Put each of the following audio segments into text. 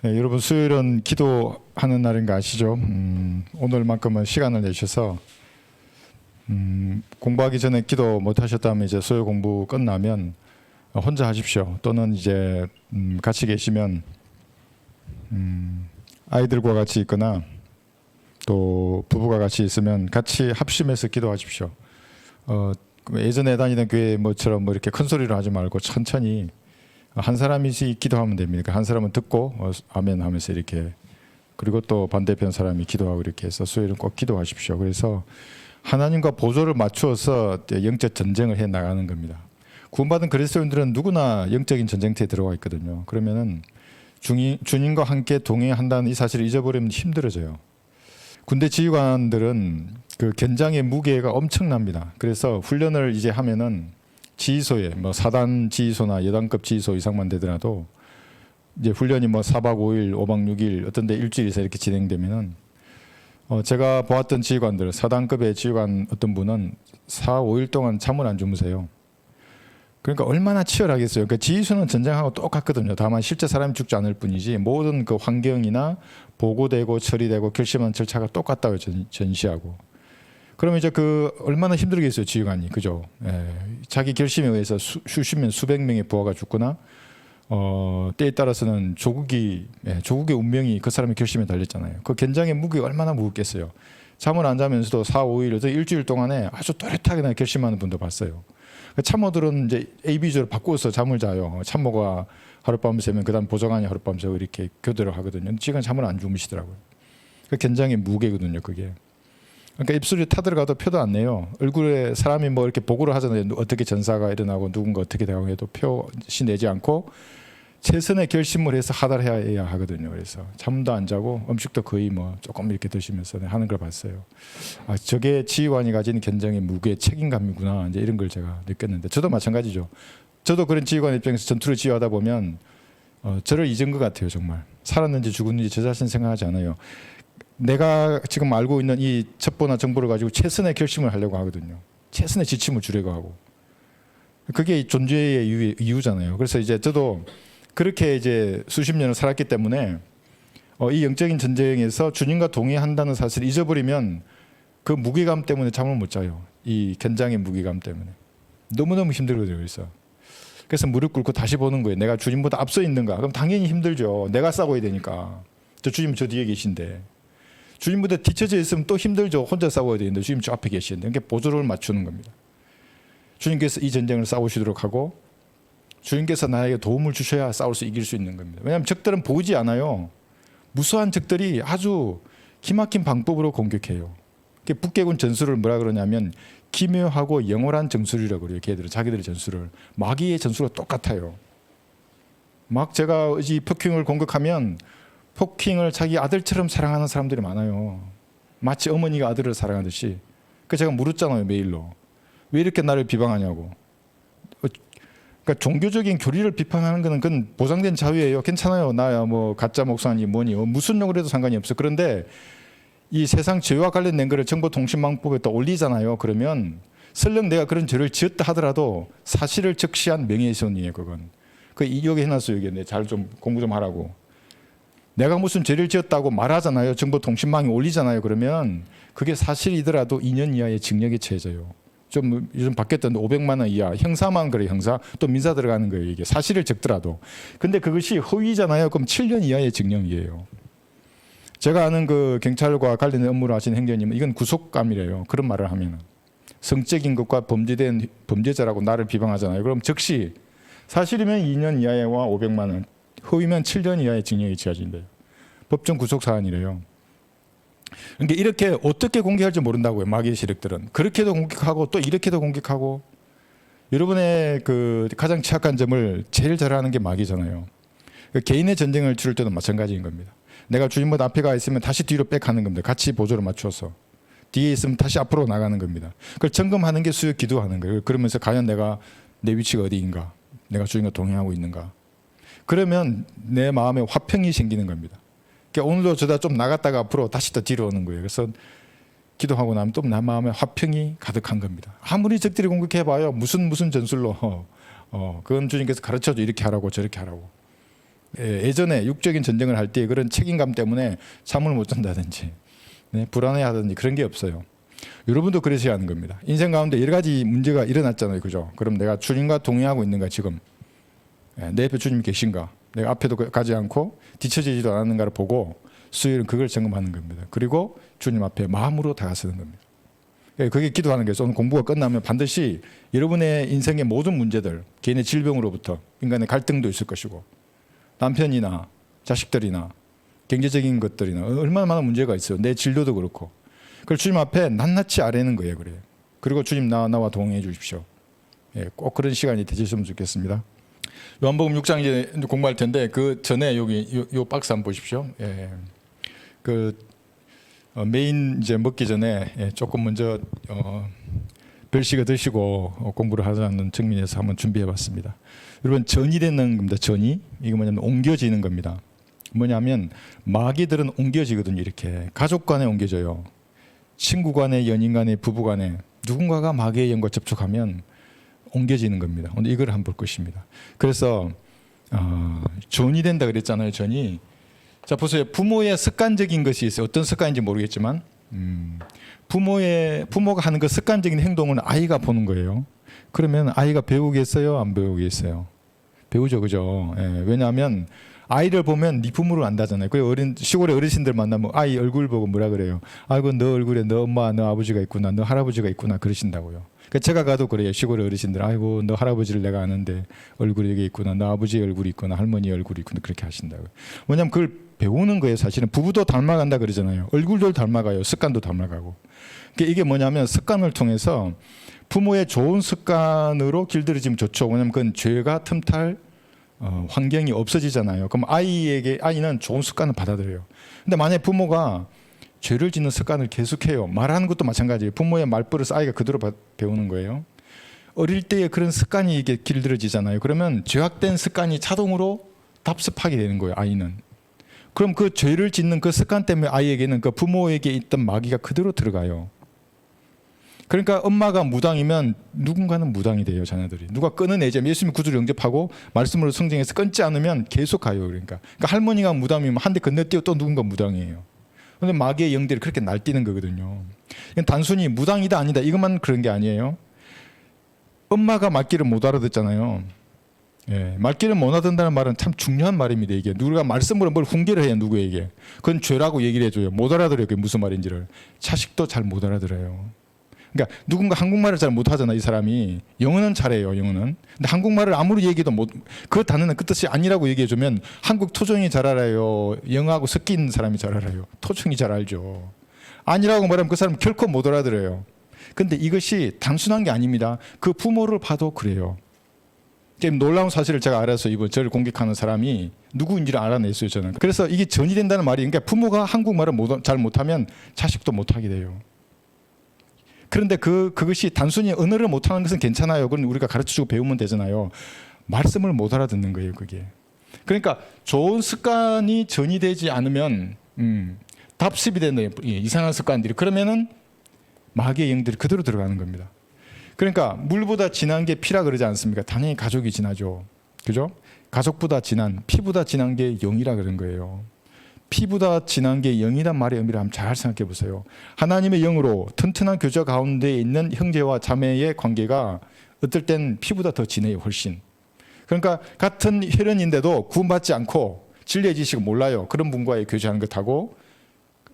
네, 여러분 수요일은 기도하는 날인 거 아시죠? 오늘만큼은 시간을 내셔서 공부하기 전에 기도 못 하셨다면 이제 수요 공부 끝나면 혼자 하십시오. 또는 이제 같이 계시면 아이들과 같이 있거나 또 부부가 같이 있으면 같이 합심해서 기도하십시오. 예전에 다니던 교회 뭐처럼 뭐 이렇게 큰 소리로 하지 말고 천천히 한 사람이 기도하면 됩니다. 한 사람은 듣고 아멘 하면서 이렇게, 그리고 또 반대편 사람이 기도하고 이렇게 해서 수요일은 꼭 기도하십시오. 그래서 하나님과 보조를 맞추어서 영적 전쟁을 해 나가는 겁니다. 구원받은 그리스도인들은 누구나 영적인 전쟁터에 들어가 있거든요. 그러면은 주님과 함께 동행한다는 이 사실을 잊어버리면 힘들어져요. 군대 지휘관들은 그 견장의 무게가 엄청납니다. 그래서 훈련을 이제 하면은 지휘소에 뭐 4단 지휘소나 여단급 지휘소 이상만 되더라도 이제 훈련이 뭐 4박 5일, 5박 6일, 어떤 데 일주일 이상 이렇게 진행되면은 제가 보았던 지휘관들, 4단급의 지휘관 어떤 분은 4, 5일 동안 잠을 안 주무세요. 그러니까 얼마나 치열하겠어요. 그러니까 지휘소는 전쟁하고 똑같거든요. 다만 실제 사람이 죽지 않을 뿐이지 모든 그 환경이나 보고되고 처리되고 결심한 절차가 똑같다고 전시하고. 그러면 이제 그 얼마나 힘들겠어요, 지휘관이. 그죠? 예. 자기 결심에 의해서 수십 명, 수백 명의 부하가 죽거나 때에 따라서는 조국의 운명이 그 사람의 결심에 달렸잖아요. 그 견장의 무게가 얼마나 무겁겠어요. 잠을 안 자면서도 4, 5일, 일주일 동안에 아주 또렷하게 결심하는 분도 봤어요. 참모들은 이제 AB조를 바꾸어서 잠을 자요. 참모가 하룻밤 새면 그다음 보좌관이 하룻밤 새고 이렇게 교대를 하거든요. 지금 잠을 안 주무시더라고요. 그 견장의 무게거든요, 그게. 그러니까 입술이 타들어가도 표도 안 내요. 얼굴에 사람이 뭐 이렇게 보고를 하잖아요. 어떻게 전사가 일어나고 누군가 어떻게 대응해도 표시 내지 않고 최선의 결심을 해서 하달해야 하거든요. 그래서 잠도 안 자고 음식도 거의 뭐 조금 이렇게 드시면서 하는 걸 봤어요. 아, 저게 지휘관이 가진 견장의 무게, 책임감이구나. 이제 이런 걸 제가 느꼈는데, 저도 마찬가지죠. 저도 그런 지휘관 입장에서 전투를 지휘하다 보면 저를 잊은 것 같아요. 정말 살았는지 죽었는지 저 자신 생각하지 않아요. 내가 지금 알고 있는 이 첩보나 정보를 가지고 최선의 결심을 하려고 하거든요. 최선의 지침을 주려고 하고. 그게 존재의 이유잖아요. 그래서 이제 저도 그렇게 이제 수십 년을 살았기 때문에 이 영적인 전쟁에서 주님과 동행한다는 사실을 잊어버리면 그 무게감 때문에 잠을 못 자요. 이 견장의 무게감 때문에. 너무너무 힘들거든요. 그래서 무릎 꿇고 다시 보는 거예요. 내가 주님보다 앞서 있는가? 그럼 당연히 힘들죠. 내가 싸워야 되니까. 주님은 저 뒤에 계신데. 주님보다 뒤쳐져 있으면 또 힘들죠. 혼자 싸워야 되는데 주님 저 앞에 계시는데. 그러니까 보조를 맞추는 겁니다. 주님께서 이 전쟁을 싸우시도록 하고 주님께서 나에게 도움을 주셔야 싸울 수 이길 수 있는 겁니다. 왜냐하면 적들은 보이지 않아요. 무수한 적들이 아주 기막힌 방법으로 공격해요. 북계군 전술을 뭐라 그러냐면 기묘하고 영원한 전술이라고 그래요. 걔들은 자기들의 전술을. 마귀의 전술과 똑같아요. 막 제가 이 폭킹을 공격하면 폭킹을 자기 아들처럼 사랑하는 사람들이 많아요. 마치 어머니가 아들을 사랑하듯이. 그래서 제가 물었잖아요, 메일로. 왜 이렇게 나를 비방하냐고. 그러니까 종교적인 교리를 비판하는 것은 그건 보장된 자유예요. 괜찮아요. 나야 뭐 가짜 목사니 뭐니 무슨 용어로 해도 상관이 없어. 그런데 이 세상 죄와 관련된 거를 정보통신망법에 또 올리잖아요. 그러면 설령 내가 그런 죄를 지었다 하더라도 사실을 적시한 명예훼손이에요. 그건. 여기 해놨어요. 여기 잘 좀 공부 좀 하라고. 내가 무슨 죄를 지었다고 말하잖아요. 정보통신망에 올리잖아요. 그러면 그게 사실이더라도 2년 이하의 징역에 처해져요. 좀 요즘 바뀌었던 500만 원 이하, 형사만 그래 형사, 또 민사 들어가는 거예요. 이게 사실을 적더라도. 근데 그것이 허위잖아요. 그럼 7년 이하의 징역이에요. 제가 아는 그 경찰과 관련된 업무를 하시는 행정님은 이건 구속감이래요. 그런 말을 하면은 성적인 것과 범죄된 범죄자라고 나를 비방하잖아요. 그럼 즉시 사실이면 2년 이하와 500만 원, 허위면 7년 이하의 징역이 처해진대요. 법정 구속 사안이래요. 그러니까 이렇게 어떻게 공격할지 모른다고요. 마귀의 세력들은. 그렇게도 공격하고 또 이렇게도 공격하고. 여러분의 그 가장 취약한 점을 제일 잘하는 게 마귀잖아요. 그러니까 개인의 전쟁을 치를 때도 마찬가지인 겁니다. 내가 주님보다 앞에 가 있으면 다시 뒤로 빽하는 겁니다. 같이 보조를 맞춰서. 뒤에 있으면 다시 앞으로 나가는 겁니다. 그걸 점검하는 게 수요 기도하는 거예요. 그러면서 과연 내가 내 위치가 어디인가? 내가 주님과 동행하고 있는가? 그러면 내 마음에 화평이 생기는 겁니다. 그러니까 오늘도 저다 좀 나갔다가 앞으로 다시 또 뒤로 오는 거예요. 그래서 기도하고 나면 또 내 마음에 화평이 가득한 겁니다. 아무리 적들이 공격해봐요. 무슨 전술로. 그건 주님께서 가르쳐줘. 이렇게 하라고 저렇게 하라고. 예전에 육적인 전쟁을 할 때 그런 책임감 때문에 잠을 못 잔다든지 불안해하든지 그런 게 없어요. 여러분도 그러셔야 하는 겁니다. 인생 가운데 여러 가지 문제가 일어났잖아요, 그죠? 그럼 내가 주님과 동행하고 있는가 지금? 내 옆에 주님 계신가? 내가 앞에도 가지 않고 뒤처지지도 않았는가를 보고 수요일은 그걸 점검하는 겁니다. 그리고 주님 앞에 마음으로 다가서는 겁니다. 그게 기도하는 거예요. 오늘 공부가 끝나면 반드시 여러분의 인생의 모든 문제들, 개인의 질병으로부터 인간의 갈등도 있을 것이고 남편이나 자식들이나 경제적인 것들이나 얼마나 많은 문제가 있어요. 내 진로도 그렇고. 그걸 주님 앞에 낱낱이 아뢰는 거예요. 그래요. 그리고 주님 나와 동행해 주십시오. 꼭 그런 시간이 되셨으면 좋겠습니다. 요한복음 6장 이제 공부할 텐데 그 전에 여기 요 박스 한번 보십시오. 그 메인 이제 먹기 전에 조금 먼저 별식을 드시고 공부를 하자는 측면에서 한번 준비해봤습니다. 여러분 전이 되는 겁니다. 전이 이거 뭐냐면 옮겨지는 겁니다. 뭐냐면 마귀들은 옮겨지거든요. 이렇게 가족 간에 옮겨져요. 친구 간에, 연인 간에, 부부 간에 누군가가 마귀의 영과 접촉하면 옮겨지는 겁니다. 오늘 이걸 한번 볼 것입니다. 그래서 전이 된다 그랬잖아요. 전이. 자 보세요. 부모의 습관적인 것이 있어요. 어떤 습관인지 모르겠지만 부모가 하는 그 습관적인 행동은 아이가 보는 거예요. 그러면 아이가 배우겠어요? 안 배우겠어요? 배우죠, 그죠? 왜냐하면 아이를 보면 네 부모를 안다잖아요. 그 시골의 어르신들 만나면 아이 얼굴 보고 뭐라 그래요? 아이고 너 얼굴에 너 엄마, 너 아버지가 있구나, 너 할아버지가 있구나 그러신다고요. 그러니까 제가 가도 그래요. 시골의 어르신들 아이고 너 할아버지를 내가 아는데 얼굴이 여기 있구나, 너 아버지의 얼굴이 있구나, 할머니의 얼굴이 있구나 그렇게 하신다고요. 뭐냐면 그걸 배우는 거예요. 사실은 부부도 닮아간다 그러잖아요. 얼굴도 닮아가요. 습관도 닮아가고. 그러니까 이게 뭐냐면 습관을 통해서 부모의 좋은 습관으로 길들여지면 좋죠. 왜냐하면 그건 죄가 틈탈 환경이 없어지잖아요. 그럼 아이는 좋은 습관을 받아들여요. 근데 만약에 부모가 죄를 짓는 습관을 계속해요. 말하는 것도 마찬가지예요. 부모의 말버릇 아이가 그대로 배우는 거예요. 어릴 때에 그런 습관이 이게 길들여지잖아요. 그러면 죄악된 습관이 자동으로 답습하게 되는 거예요. 아이는. 그럼 그 죄를 짓는 그 습관 때문에 아이에게는 그 부모에게 있던 마귀가 그대로 들어가요. 그러니까 엄마가 무당이면 누군가는 무당이 돼요. 자녀들이. 누가 끊어내자면 예수님 구주를 영접하고 말씀으로 성장해서 끊지 않으면 계속 가요. 그러니까 할머니가 무당이면 한 대 건너뛰어 또 누군가 무당이에요. 그런데 마귀의 영들이 그렇게 날뛰는 거거든요. 단순히 무당이다 아니다 이것만 그런 게 아니에요. 엄마가 말귀를 못 알아듣잖아요. 말귀를 못 알아듣는다는 말은 참 중요한 말입니다. 이게 누가 말씀으로 뭘 훈계를 해야 누구에게 그건 죄라고 얘기를 해줘요. 못 알아들어요. 그게 무슨 말인지를. 자식도 잘 못 알아들어요. 그러니까 누군가 한국말을 잘 못하잖아. 이 사람이. 영어는 잘해요. 영어는. 근데 한국말을 아무리 얘기해도 그 단어는 그 뜻이 아니라고 얘기해주면 한국 토종이 잘 알아요. 영어하고 섞인 사람이 잘 알아요. 토종이 잘 알죠. 아니라고 말하면 그 사람 결코 못 알아들어요. 근데 이것이 단순한 게 아닙니다. 그 부모를 봐도 그래요. 놀라운 사실을 제가 알아서 이번 저를 공격하는 사람이 누구인지를 알아냈어요. 저는. 그래서 이게 전이 된다는 말이 그러니까 부모가 한국말을 잘 못하면 자식도 못하게 돼요. 그런데 그것이 단순히 언어를 못하는 것은 괜찮아요. 그건 우리가 가르쳐주고 배우면 되잖아요. 말씀을 못 알아듣는 거예요. 그게. 그러니까 좋은 습관이 전이 되지 않으면 답습이 되는 이상한 습관들이 그러면은 마귀의 영들이 그대로 들어가는 겁니다. 그러니까 물보다 진한 게 피라 그러지 않습니까? 당연히 가족이 진하죠. 그죠? 가족보다 진한, 피보다 진한 게 영이라 그런 거예요. 피보다 진한 게 영이란 말의 의미를 한번 잘 생각해 보세요. 하나님의 영으로 튼튼한 교제 가운데 있는 형제와 자매의 관계가 어떨 땐 피보다 더 진해요. 훨씬. 그러니까 같은 혈연인데도 구원받지 않고 진리의 지식을 몰라요. 그런 분과의 교제하는 것하고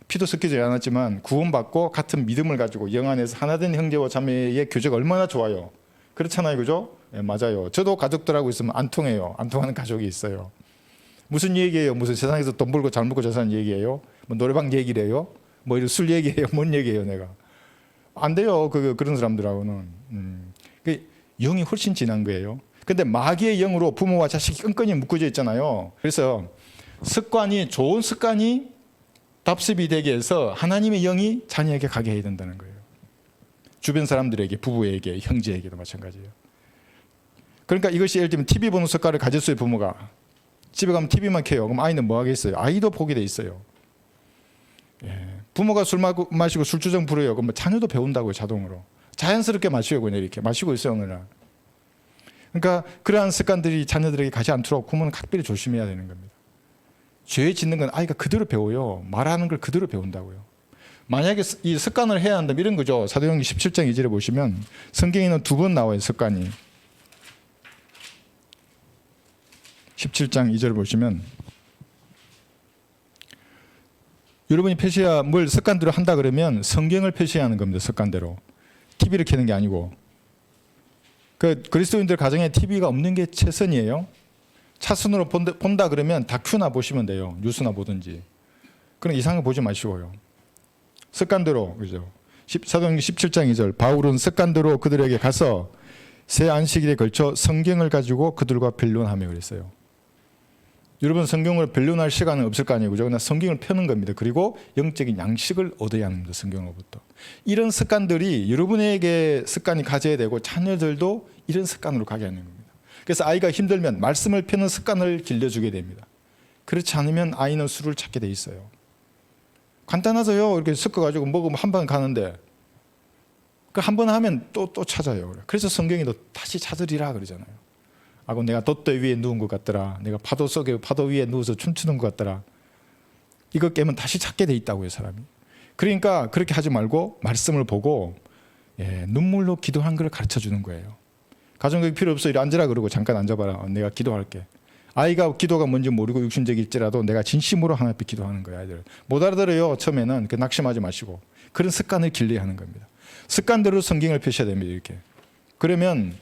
피도 섞이지 않았지만 구원받고 같은 믿음을 가지고 영 안에서 하나된 형제와 자매의 교제가 얼마나 좋아요. 그렇잖아요. 그죠? 맞아요. 저도 가족들하고 있으면 안 통해요. 안 통하는 가족이 있어요. 무슨 얘기예요? 무슨 세상에서 돈 벌고 잘 먹고 잘 사는 얘기예요? 뭐 노래방 얘기를 해요? 뭐 이런 술 얘기예요? 뭔 얘기예요? 내가 안 돼요. 그런 사람들하고는 영이 훨씬 진한 거예요. 근데 마귀의 영으로 부모와 자식이 끈끈이 묶어져 있잖아요. 그래서 좋은 습관이 답습이 되게 해서 하나님의 영이 자녀에게 가게 해야 된다는 거예요. 주변 사람들에게, 부부에게, 형제에게도 마찬가지예요. 그러니까 이것이 예를 들면 TV 보는 습관을 가졌어요. 부모가. 집에 가면 TV만 켜요. 그럼 아이는 뭐 하겠어요? 아이도 보게 돼 있어요. 부모가 술 마시고 술주정 부려요. 그럼 자녀도 배운다고요. 자동으로. 자연스럽게 마시고 그냥 이렇게 마시고 있어요. 오늘날. 그러니까 그러한 습관들이 자녀들에게 가지 않도록 부모는 각별히 조심해야 되는 겁니다. 죄 짓는 건 아이가 그대로 배워요. 말하는 걸 그대로 배운다고요. 만약에 이 습관을 해야 한다면 이런 거죠. 사도행전 17장 2절에 보시면 성경에는 두 번 나와요. 습관이. 17장 2절 보시면 여러분이 표시해야 뭘 습관대로 한다 그러면 성경을 표시해야 하는 겁니다. 습관대로. TV를 켜는 게 아니고. 그리스도인들 가정에 TV가 없는 게 최선이에요. 차선으로 본다 그러면 다큐나 보시면 돼요. 뉴스나 보든지. 그런 이상한 거 보지 마시고요. 습관대로, 그죠? 사도행전 17장 2절. 바울은 습관대로 그들에게 가서 새 안식일에 걸쳐 성경을 가지고 그들과 변론하며 그랬어요. 여러분 성경을 변론할 시간은 없을 거 아니에요. 그죠? 그냥 성경을 펴는 겁니다. 그리고 영적인 양식을 얻어야 합니다. 성경으로부터. 이런 습관들이 여러분에게 습관이 가져야 되고 자녀들도 이런 습관으로 가게 하는 겁니다. 그래서 아이가 힘들면 말씀을 펴는 습관을 길러주게 됩니다. 그렇지 않으면 아이는 술을 찾게 돼 있어요. 간단하죠요. 이렇게 섞어가지고 먹으면 한 번 가는데 그 한 번 하면 또 찾아요. 그래서 성경이 너 다시 찾으리라 그러잖아요. 아고 내가 돛대 위에 누운 것 같더라. 내가 파도 속에 파도 위에 누워서 춤추는 것 같더라. 이거 깨면 다시 찾게 돼 있다고요, 사람이. 그러니까 그렇게 하지 말고 말씀을 보고 눈물로 기도한 걸 가르쳐 주는 거예요. 가정교육 필요 없어. 이리 앉으라 그러고 잠깐 앉아봐라. 내가 기도할게. 아이가 기도가 뭔지 모르고 육신적일지라도 내가 진심으로 하나님 앞에 기도하는 거예요. 아이들 못 알아들어요. 처음에는 낙심하지 마시고 그런 습관을 길러야 하는 겁니다. 습관대로 성경을 펴셔야 됩니다. 이렇게. 그러면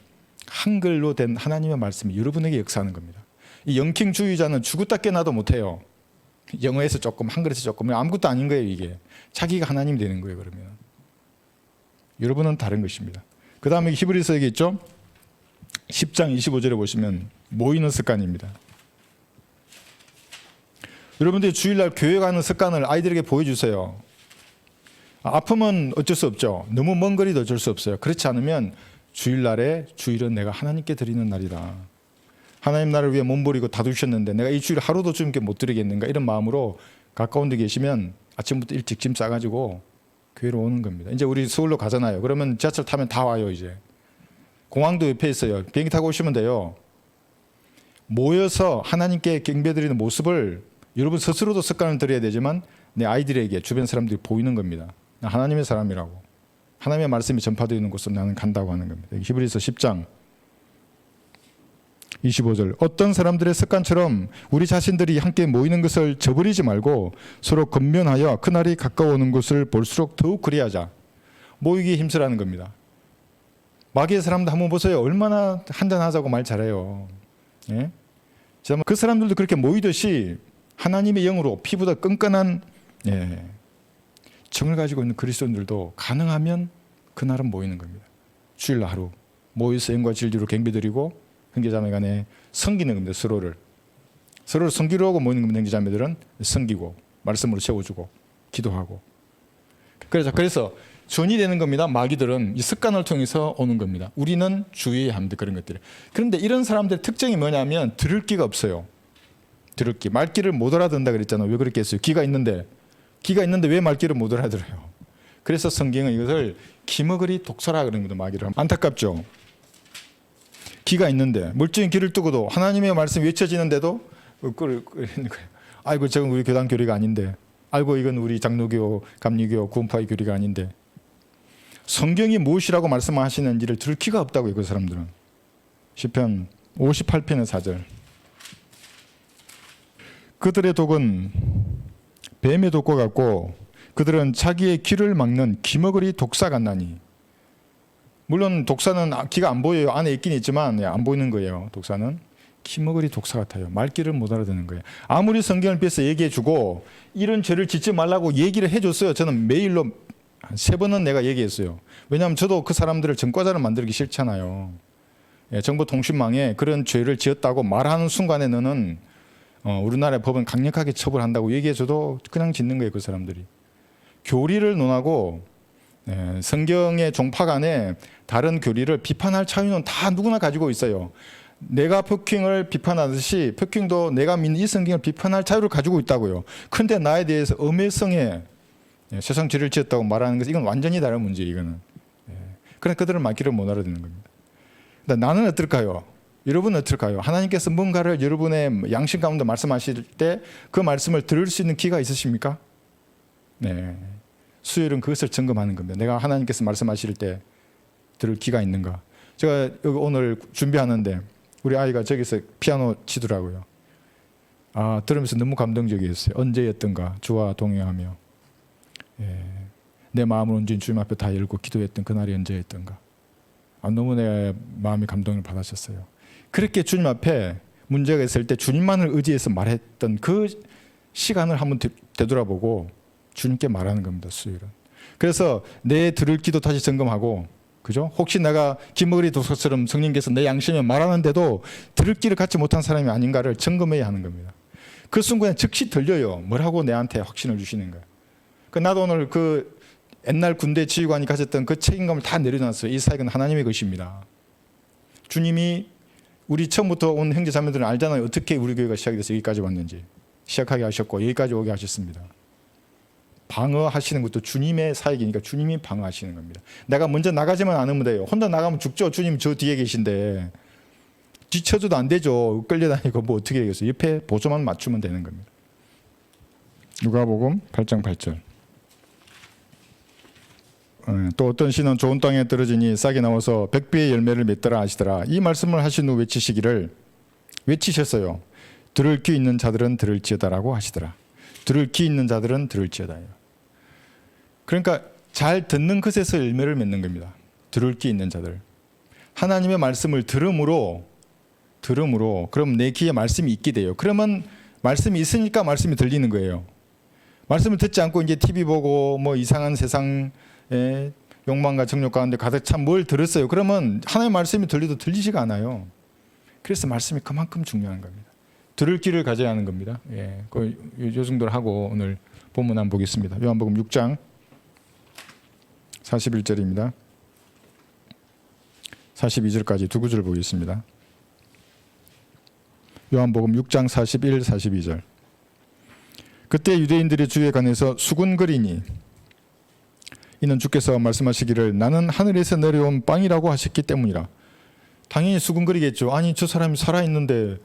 한글로 된 하나님의 말씀이 여러분에게 역사하는 겁니다. 이 영킹주의자는 죽었다 깨나도 못해요. 영어에서 조금 한글에서 조금 아무것도 아닌 거예요. 이게 자기가 하나님 되는 거예요. 그러면 여러분은 다른 것입니다. 그 다음에 히브리서 얘기 있죠. 10장 25절에 보시면 모이는 습관입니다. 여러분들이 주일날 교회 가는 습관을 아이들에게 보여주세요. 아프면 어쩔 수 없죠. 너무 먼 거리도 어쩔 수 없어요. 그렇지 않으면 주일날에 주일은 내가 하나님께 드리는 날이다. 하나님 나를 위해 몸부리고 다두셨는데 내가 이 주일 하루도 주님께 못 드리겠는가 이런 마음으로 가까운 데 계시면 아침부터 일찍 짐 싸가지고 교회로 오는 겁니다. 이제 우리 서울로 가잖아요. 그러면 지하철 타면 다 와요. 이제 공항도 옆에 있어요. 비행기 타고 오시면 돼요. 모여서 하나님께 경배드리는 모습을 여러분 스스로도 습관을 들여야 되지만 내 아이들에게 주변 사람들이 보이는 겁니다. 나 하나님의 사람이라고. 하나님의 말씀이 전파되는 곳으로 나는 간다고 하는 겁니다. 히브리서 10장 25절. 어떤 사람들의 습관처럼 우리 자신들이 함께 모이는 것을 저버리지 말고 서로 권면하여 그날이 가까워오는 것을 볼수록 더욱 그리하자. 모이기에 힘쓰라는 겁니다. 마귀의 사람들 한번 보세요. 얼마나 한잔하자고 말 잘해요. 예? 그 사람들도 그렇게 모이듯이 하나님의 영으로 피보다 끈끈한 정을 가지고 있는 그리스도인들도 가능하면 그날은 모이는 겁니다. 주일날 하루 모여서 영과 진리로 경배드리고 형제자매 간에 섬기는 겁니다. 서로를 섬기려 하고 모이는 겁니다. 형제자매들은 섬기고 말씀으로 채워주고 기도하고 그래서 전이 되는 겁니다. 마귀들은 이 습관을 통해서 오는 겁니다. 우리는 주의해야 합니다. 그런 것들을. 그런데 이런 사람들의 특징이 뭐냐면 들을 귀가 없어요. 들을 귀. 말귀를 못 알아듣는다 그랬잖아요. 왜 그렇게 했어요? 귀가 있는데 왜 말귀를 못 알아들어요? 그래서 성경은 이것을 기머거리 독서라 그러는 겁니다. 마귀를. 안타깝죠. 귀가 있는데 멀쩡히 귀를 뜨고도 하나님의 말씀이 외쳐지는데도 그러는 거예요. 아이고 저건 우리 교단 교리가 아닌데 아이고 이건 우리 장로교, 감리교, 구원파의 교리가 아닌데 성경이 무엇이라고 말씀하시는지를 들을 귀가 없다고요. 그 사람들은. 시편 58편의 4절. 그들의 독은 뱀의 독과 같고 그들은 자기의 귀를 막는 기머거리 독사 같나니. 물론 독사는 귀가 안 보여요. 안에 있긴 있지만 안 보이는 거예요. 독사는. 기머거리 독사 같아요. 말귀를 못 알아듣는 거예요. 아무리 성경을 펴서 얘기해주고 이런 죄를 짓지 말라고 얘기를 해줬어요. 저는 매일로 한 3번은 내가 얘기했어요. 왜냐하면 저도 그 사람들을 전과자를 만들기 싫잖아요. 정보통신망에 그런 죄를 지었다고 말하는 순간에 너는 우리나라의 법은 강력하게 처벌한다고 얘기해줘도 그냥 짓는 거예요. 그 사람들이. 교리를 논하고 성경의 종파 간에 다른 교리를 비판할 자유는 다 누구나 가지고 있어요. 내가 폭행을 비판하듯이 폭행도 내가 믿는 이 성경을 비판할 자유를 가지고 있다고요. 그런데 나에 대해서 엄해성에 세상 죄를 지었다고 말하는 것은 이건 완전히 다른 문제예요. 이거는. 그러니까 그들은 말귀를 못 알아듣는 겁니다. 나는 어떨까요? 여러분은 어떨까요? 하나님께서 뭔가를 여러분의 양심 가운데 말씀하실 때 그 말씀을 들을 수 있는 귀가 있으십니까? 네. 수요일은 그것을 점검하는 겁니다. 내가 하나님께서 말씀하실 때 들을 귀가 있는가? 제가 여기 오늘 준비하는데 우리 아이가 저기서 피아노 치더라고요. 들으면서 너무 감동적이었어요. 언제였던가 주와 동행하며 내 마음을 온전히 주님 앞에 다 열고 기도했던 그날이 언제였던가. 너무 내 마음이 감동을 받으셨어요. 그렇게 주님 앞에 문제가 있을 때 주님만을 의지해서 말했던 그 시간을 한번 되돌아보고 주님께 말하는 겁니다. 수요일은. 그래서 내 들을 귀도 다시 점검하고, 그죠? 혹시 내가 김어리 독서처럼 성령께서 내 양심에 말하는데도 들을 귀를 갖지 못한 사람이 아닌가를 점검해야 하는 겁니다. 그 순간에 즉시 들려요. 뭐라고 내한테 확신을 주시는 거예요. 나도 오늘 그 옛날 군대 지휘관이 가졌던 그 책임감을 다 내려놨어요. 이 사역은 하나님의 것입니다. 주님이 우리 처음부터 온 형제 자매들은 알잖아요. 어떻게 우리 교회가 시작이 돼서 여기까지 왔는지. 시작하게 하셨고 여기까지 오게 하셨습니다. 방어하시는 것도 주님의 사역이니까 주님이 방어하시는 겁니다. 내가 먼저 나가지만 않으면 돼요. 혼자 나가면 죽죠. 주님 저 뒤에 계신데. 뒤쳐줘도 안 되죠. 끌려다니고 뭐 어떻게 되겠어요. 옆에 보조만 맞추면 되는 겁니다. 누가복음 8장 8절. 또 어떤 씨는 좋은 땅에 떨어지니 싹이 나와서 100배의 열매를 맺더라 하시더라. 이 말씀을 하신 후 외치셨어요. 들을 귀 있는 자들은 들을지어다라고 하시더라. 들을 귀 있는 자들은 들을지어다요. 그러니까 잘 듣는 것에서 열매를 맺는 겁니다. 들을 귀 있는 자들. 하나님의 말씀을 들음으로 그럼 내 귀에 말씀이 있게 돼요. 그러면 말씀이 있으니까 말씀이 들리는 거예요. 말씀을 듣지 않고 이제 TV 보고 뭐 이상한 세상에 욕망과 정욕 가운데 가득 찬 뭘 들었어요. 그러면 하나님의 말씀이 들리도 들리지가 않아요. 그래서 말씀이 그만큼 중요한 겁니다. 들을 귀를 가져야 하는 겁니다. 요 정도를 하고 오늘 본문 한번 보겠습니다. 요한복음 6장 41절입니다. 42절까지 두 구절 보겠습니다. 요한복음 6장 41, 42절. 그때 유대인들이 주에 관해서 수군거리니 이는 주께서 말씀하시기를 나는 하늘에서 내려온 빵이라고 하셨기 때문이라. 당연히 수군거리겠죠. 아니 저 사람이 살아있는데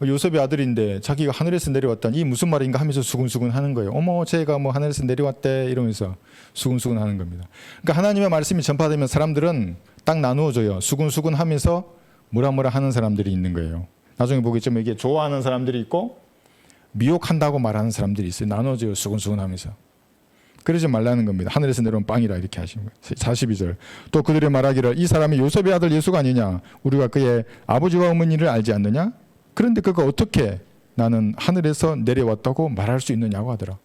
요셉의 아들인데 자기가 하늘에서 내려왔다니 이 무슨 말인가 하면서 수군수군 하는 거예요. 어머 제가 뭐 하늘에서 내려왔대 이러면서 수군수군 하는 겁니다. 그러니까 하나님의 말씀이 전파되면 사람들은 딱 나누어져요. 수군수군 하면서 뭐라 하는 사람들이 있는 거예요. 나중에 보겠지만 이게 좋아하는 사람들이 있고 미혹한다고 말하는 사람들이 있어요. 나눠져요. 수군수군 하면서. 그러지 말라는 겁니다. 하늘에서 내려온 빵이라 이렇게 하시는 거예요. 42절. 또 그들이 말하기를 이 사람이 요셉의 아들 예수가 아니냐. 우리가 그의 아버지와 어머니를 알지 않느냐. 그런데 그가 어떻게 나는 하늘에서 내려왔다고 말할 수 있느냐고 하더라.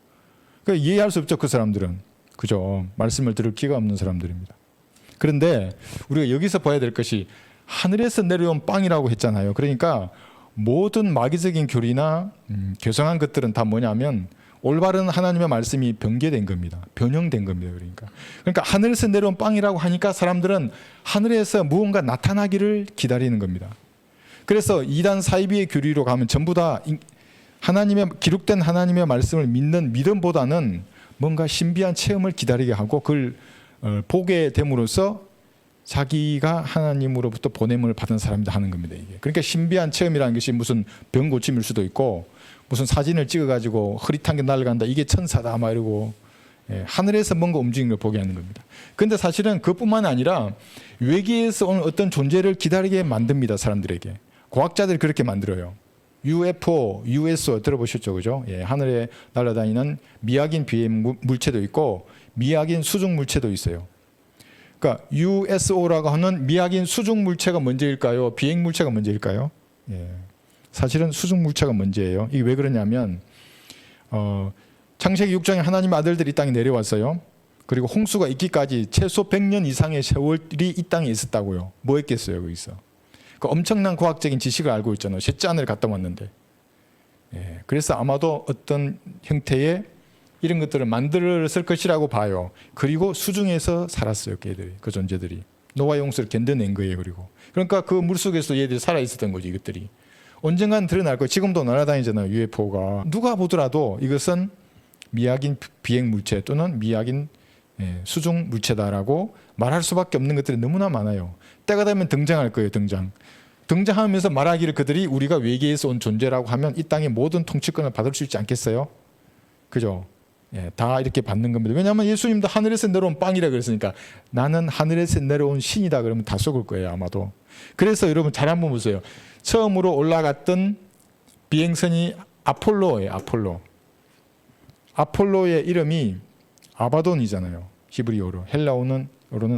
그러니까 이해할 수 없죠. 그 사람들은. 그죠. 말씀을 들을 귀가 없는 사람들입니다. 그런데 우리가 여기서 봐야 될 것이 하늘에서 내려온 빵이라고 했잖아요. 그러니까 모든 마귀적인 교리나 교성한 것들은 다 뭐냐면 올바른 하나님의 말씀이 변개된 겁니다. 변형된 겁니다. 그러니까 하늘에서 내려온 빵이라고 하니까 사람들은 하늘에서 무언가 나타나기를 기다리는 겁니다. 그래서 이단 사이비의 교리로 가면 전부 다 기록된 하나님의 말씀을 믿는 믿음보다는 뭔가 신비한 체험을 기다리게 하고 그걸 보게 됨으로써 자기가 하나님으로부터 보냄을 받은 사람들 하는 겁니다. 이게. 그러니까 신비한 체험이라는 것이 무슨 병 고침일 수도 있고 무슨 사진을 찍어가지고 흐릿한 게 날아간다. 이게 천사다. 막 이러고 하늘에서 뭔가 움직이는 걸 보게 하는 겁니다. 그런데 사실은 그뿐만 아니라 외계에서 오는 어떤 존재를 기다리게 만듭니다. 사람들에게. 과학자들이 그렇게 만들어요. UFO, USO 들어보셨죠? 그죠? 하늘에 날아다니는 미확인 비행 물체도 있고 미확인 수중 물체도 있어요. 그러니까 USO라고 하는 미확인 수중 물체가 먼저일까요? 비행 물체가 먼저일까요? 사실은 수중 물체가 먼저예요. 이게 왜 그러냐면 창세기 6장에 하나님의 아들들이 이 땅에 내려왔어요. 그리고 홍수가 있기까지 최소 100년 이상의 세월이 이 땅에 있었다고요. 뭐 했겠어요, 거기서? 그 엄청난 과학적인 지식을 알고 있잖아요. 셋째 하늘에 갔다 왔는데. 그래서 아마도 어떤 형태의 이런 것들을 만들었을 것이라고 봐요. 그리고 수중에서 살았어요, 걔들이, 그 존재들이. 노아의 홍수를 견뎌낸 거예요. 그러니까 그 물속에서 얘들이 살아있었던 거죠, 이것들이. 언젠간 드러날 거예요. 지금도 날아다니잖아요, UFO가. 누가 보더라도 이것은 미확인 비행 물체 또는 미확인 수중 물체다라고 말할 수밖에 없는 것들이 너무나 많아요. 때가 되면 등장할 거예요, 등장. 등장하면서 말하기를 그들이 우리가 외계에서 온 존재라고 하면 이 땅의 모든 통치권을 받을 수 있지 않겠어요? 그죠? 예, 다 이렇게 받는 겁니다. 왜냐하면 예수님도 하늘에서 내려온 빵이라 그랬으니까 나는 하늘에서 내려온 신이다 그러면 다 속을 거예요, 아마도. 그래서 여러분 잘 한번 보세요. 처음으로 올라갔던 비행선이 아폴로예요. 아폴로의 이름이 아바돈이잖아요. 히브리어로. 헬라어로는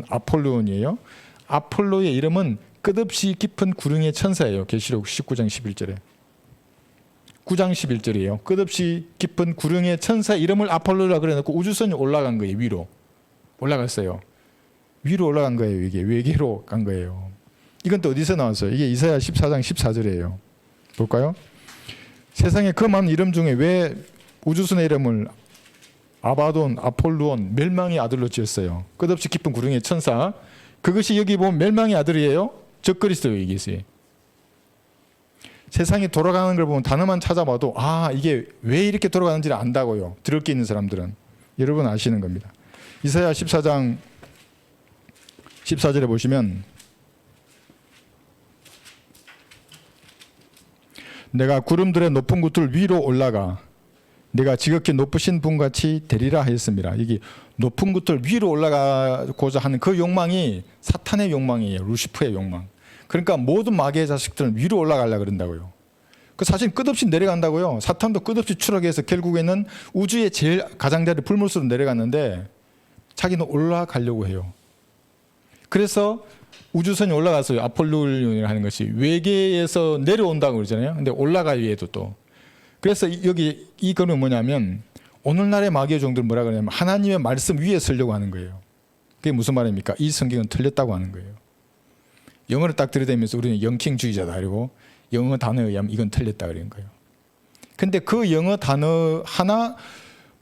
아폴로온이에요. 아폴로의 이름은 끝없이 깊은 구름의 천사예요. 계시록 19장 11절에. 9장 11절이에요. 끝없이 깊은 구름의 천사 이름을 아폴로라 그래놓고 우주선이 올라간 거예요. 위로. 올라갔어요. 위로 올라간 거예요. 이게 외계로 간 거예요. 이건 또 어디서 나왔어요? 이게 이사야 14장 14절이에요. 볼까요? 세상에 그 많은 이름 중에 왜 우주선의 이름을 아바돈, 아폴루온, 멸망의 아들로 지었어요? 끝없이 깊은 구름의 천사. 그것이 여기 보면 멸망의 아들이에요? 적그리스도예요, 이게. 세상이 돌아가는 걸 보면 단어만 찾아봐도 이게 왜 이렇게 돌아가는지를 안다고요. 들을 게 있는 사람들은. 여러분 아시는 겁니다. 이사야 14장 14절에 보시면 내가 구름들의 높은 곳을 위로 올라가 내가 지극히 높으신 분같이 되리라 하였습니다. 이게 높은 곳을 위로 올라가고자 하는 그 욕망이 사탄의 욕망이에요. 루시퍼의 욕망. 그러니까 모든 마귀의 자식들은 위로 올라가려고 그런다고요. 그 사실 끝없이 내려간다고요. 사탄도 끝없이 추락해서 결국에는 우주의 제일 가장자리 불물수로 내려갔는데 자기는 올라가려고 해요. 그래서 우주선이 올라갔어요. 아폴로온이라고 하는 것이 외계에서 내려온다고 그러잖아요. 근데 올라가기 위해도 또. 그래서 여기 이 글은 뭐냐면 오늘날의 마귀의 종들은 뭐라 그러냐면 하나님의 말씀 위에 서려고 하는 거예요. 그게 무슨 말입니까? 이 성경은 틀렸다고 하는 거예요. 영어를 딱 들이대면서 우리는 영킹주의자다 그리고 영어 단어에 의하면 이건 틀렸다 그런 거예요. 근데 그 영어 단어 하나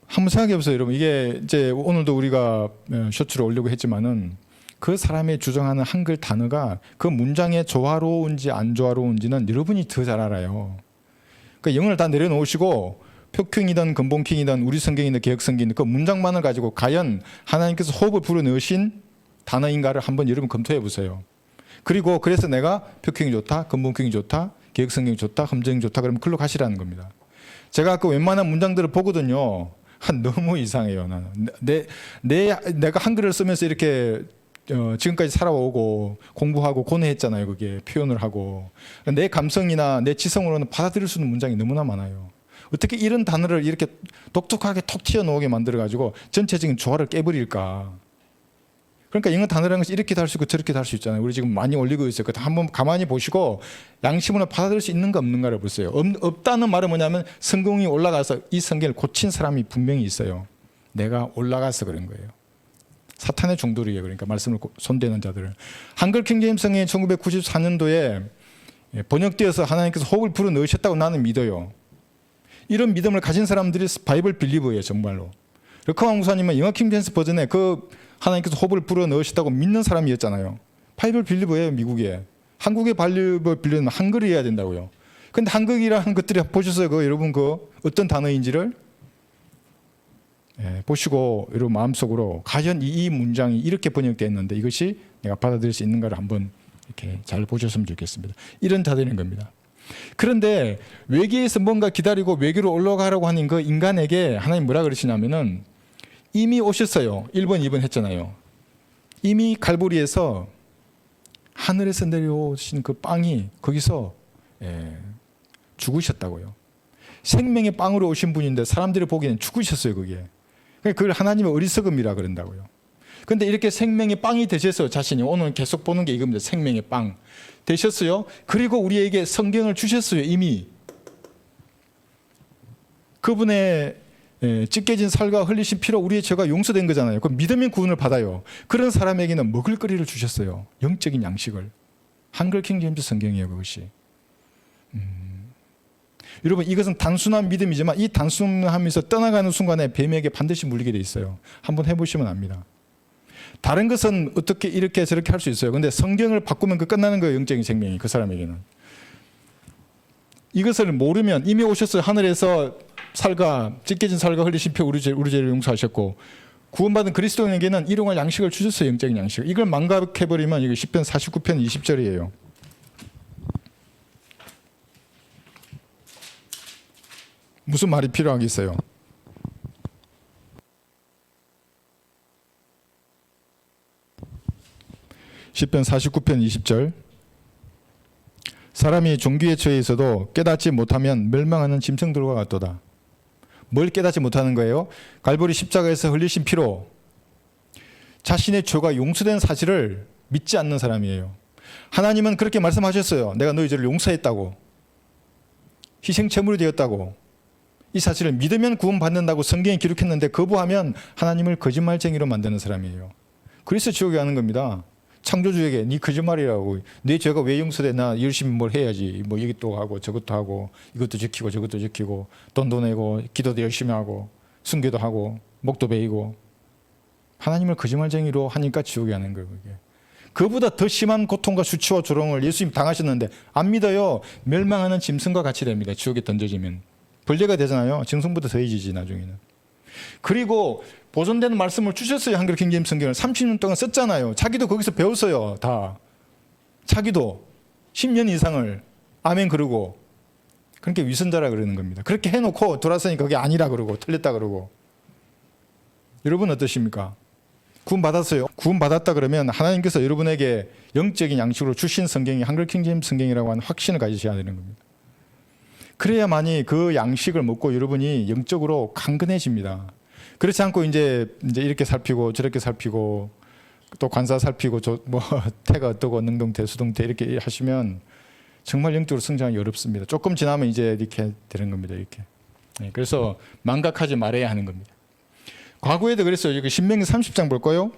한번 생각해 보세요, 여러분. 이게 이제 오늘도 우리가 쇼츠를 올리고 했지만은 그 사람이 주장하는 한글 단어가 그 문장에 조화로운지 안 조화로운지는 여러분이 더 잘 알아요. 그러니까 영어를 다 내려놓으시고 표킹이든 근본킹이든 우리 성경이든 개혁 성경이든 그 문장만을 가지고 과연 하나님께서 호흡을 불어넣으신 단어인가를 한번 여러분 검토해 보세요. 그리고 그래서 내가 표킹이 좋다, 근본킹이 좋다, 개혁 성경이 좋다, 함정이 좋다 그러면 글로 가시라는 겁니다. 제가 그 웬만한 문장들을 보거든요. 너무 이상해요. 나는 내가 한글을 쓰면서 이렇게 지금까지 살아오고 공부하고 고뇌했잖아요. 그게 표현을 하고 내 감성이나 내 지성으로는 받아들일 수 있는 문장이 너무나 많아요. 어떻게 이런 단어를 이렇게 독특하게 톡 튀어나오게 만들어가지고 전체적인 조화를 깨버릴까. 그러니까 영어 단어라는 것이 이렇게도 할 수 있고 저렇게도 할 수 있잖아요. 우리 지금 많이 올리고 있어요. 한번 가만히 보시고 양심으로 받아들일 수 있는가 없는가를 보세요. 없다는 말은 뭐냐면 성경이 올라가서 이 성경을 고친 사람이 분명히 있어요. 내가 올라가서 그런 거예요. 사탄의 종들이에요. 그러니까 말씀을 손대는 자들은. 한글 킹제임스 성경이 1994년도에 번역되어서 하나님께서 호흡을 불어 넣으셨다고 나는 믿어요. 이런 믿음을 가진 사람들이 바이블 빌리버예요. 정말로. 르커만 목사님은 영어 킹제임스 버전에 그 하나님께서 호흡을 불어 넣으셨다고 믿는 사람이었잖아요. 바이블 빌리버예요. 미국에. 한국의 바이블 빌리버는 한글이 해야 된다고요. 근데 한글이라는 것들이 보셨어요? 여러분 어떤 단어인지를? 보시고 여러분 마음속으로 과연 이 문장이 이렇게 번역되었는데 이것이 내가 받아들일 수 있는가를 한번 이렇게 잘 보셨으면 좋겠습니다. 이런 자들인 겁니다. 그런데 외계에서 뭔가 기다리고 외계로 올라가라고 하는 그 인간에게 하나님 뭐라 그러시냐면은 이미 오셨어요. 1번, 2번 했잖아요. 이미 갈보리에서 하늘에서 내려오신 그 빵이 거기서 죽으셨다고요. 생명의 빵으로 오신 분인데 사람들이 보기에는 죽으셨어요. 그걸 하나님의 어리석음이라 그런다고요. 그런데 이렇게 생명의 빵이 되셨어요. 자신이. 오늘 계속 보는 게 이겁니다. 생명의 빵 되셨어요. 그리고 우리에게 성경을 주셨어요. 이미. 그분의 찢겨진 살과 흘리신 피로 우리의 죄가 용서된 거잖아요. 그 믿으면 구원을 받아요. 그런 사람에게는 먹을거리를 주셨어요. 영적인 양식을. 한글 킹제임스 성경이에요. 그것이. 여러분 이것은 단순한 믿음이지만 이 단순함에서 떠나가는 순간에 뱀에게 반드시 물리게 돼 있어요. 한번 해보시면 압니다. 다른 것은 어떻게 이렇게 저렇게 할 수 있어요. 그런데 성경을 바꾸면 끝나는 거예요. 영적인 생명이 그 사람에게는. 이것을 모르면 이미 오셨어요. 하늘에서 살과 찢겨진 살과 흘리신 피 우리 죄를 용서하셨고 구원받은 그리스도인에게는 일용할 양식을 주셨어요. 영적인 양식. 이걸 망각해버리면 이거 시편 49편 20절이에요. 무슨 말이 필요하겠어요? 시편 49편 20절. 사람이 종기에 처해 있어도 깨닫지 못하면 멸망하는 짐승들과 같도다. 뭘 깨닫지 못하는 거예요? 갈보리 십자가에서 흘리신 피로 자신의 죄가 용서된 사실을 믿지 않는 사람이에요. 하나님은 그렇게 말씀하셨어요. 내가 너희 죄를 용서했다고, 희생제물이 되었다고. 이 사실을 믿으면 구원받는다고 성경에 기록했는데 거부하면 하나님을 거짓말쟁이로 만드는 사람이에요. 그래서 지옥에 가는 겁니다. 창조주에게 네 거짓말이라고, 내 죄가 왜 용서돼? 나 열심히 뭘 해야지, 뭐 이것도 하고 저것도 하고 이것도 지키고 저것도 지키고 돈도 내고 기도도 열심히 하고 순교도 하고 목도 베이고. 하나님을 거짓말쟁이로 하니까 지옥에 가는 거예요. 그게. 그보다 더 심한 고통과 수치와 조롱을 예수님 당하셨는데 안 믿어요. 멸망하는 짐승과 같이 됩니다. 지옥에 던져지면 벌레가 되잖아요. 짐승보다 더해지지 나중에는. 그리고 보존되는 말씀을 주셨어요. 한글 킹제임스 성경을 30년 동안 썼잖아요. 자기도 거기서 배웠어요. 다. 자기도 10년 이상을 아멘 그러고. 그렇게 위선자라 그러는 겁니다. 그렇게 해놓고 돌아서니까 그게 아니라 그러고 틀렸다 그러고. 여러분 어떠십니까? 구원 받았어요. 구원 받았다 그러면 하나님께서 여러분에게 영적인 양식으로 주신 성경이 한글 킹제임스 성경이라고 하는 확신을 가지셔야 되는 겁니다. 그래야만이 그 양식을 먹고 여러분이 영적으로 강건해집니다. 그렇지 않고 이제 이렇게 살피고 저렇게 살피고 또 관사 살피고 뭐 태가 어떠고 능동태 수동태 이렇게 하시면 정말 영적으로 성장하기 어렵습니다. 조금 지나면 이제 이렇게 되는 겁니다. 이렇게. 그래서 망각하지 말아야 하는 겁니다. 과거에도 그랬어요. 여기 신명기 30장 볼까요?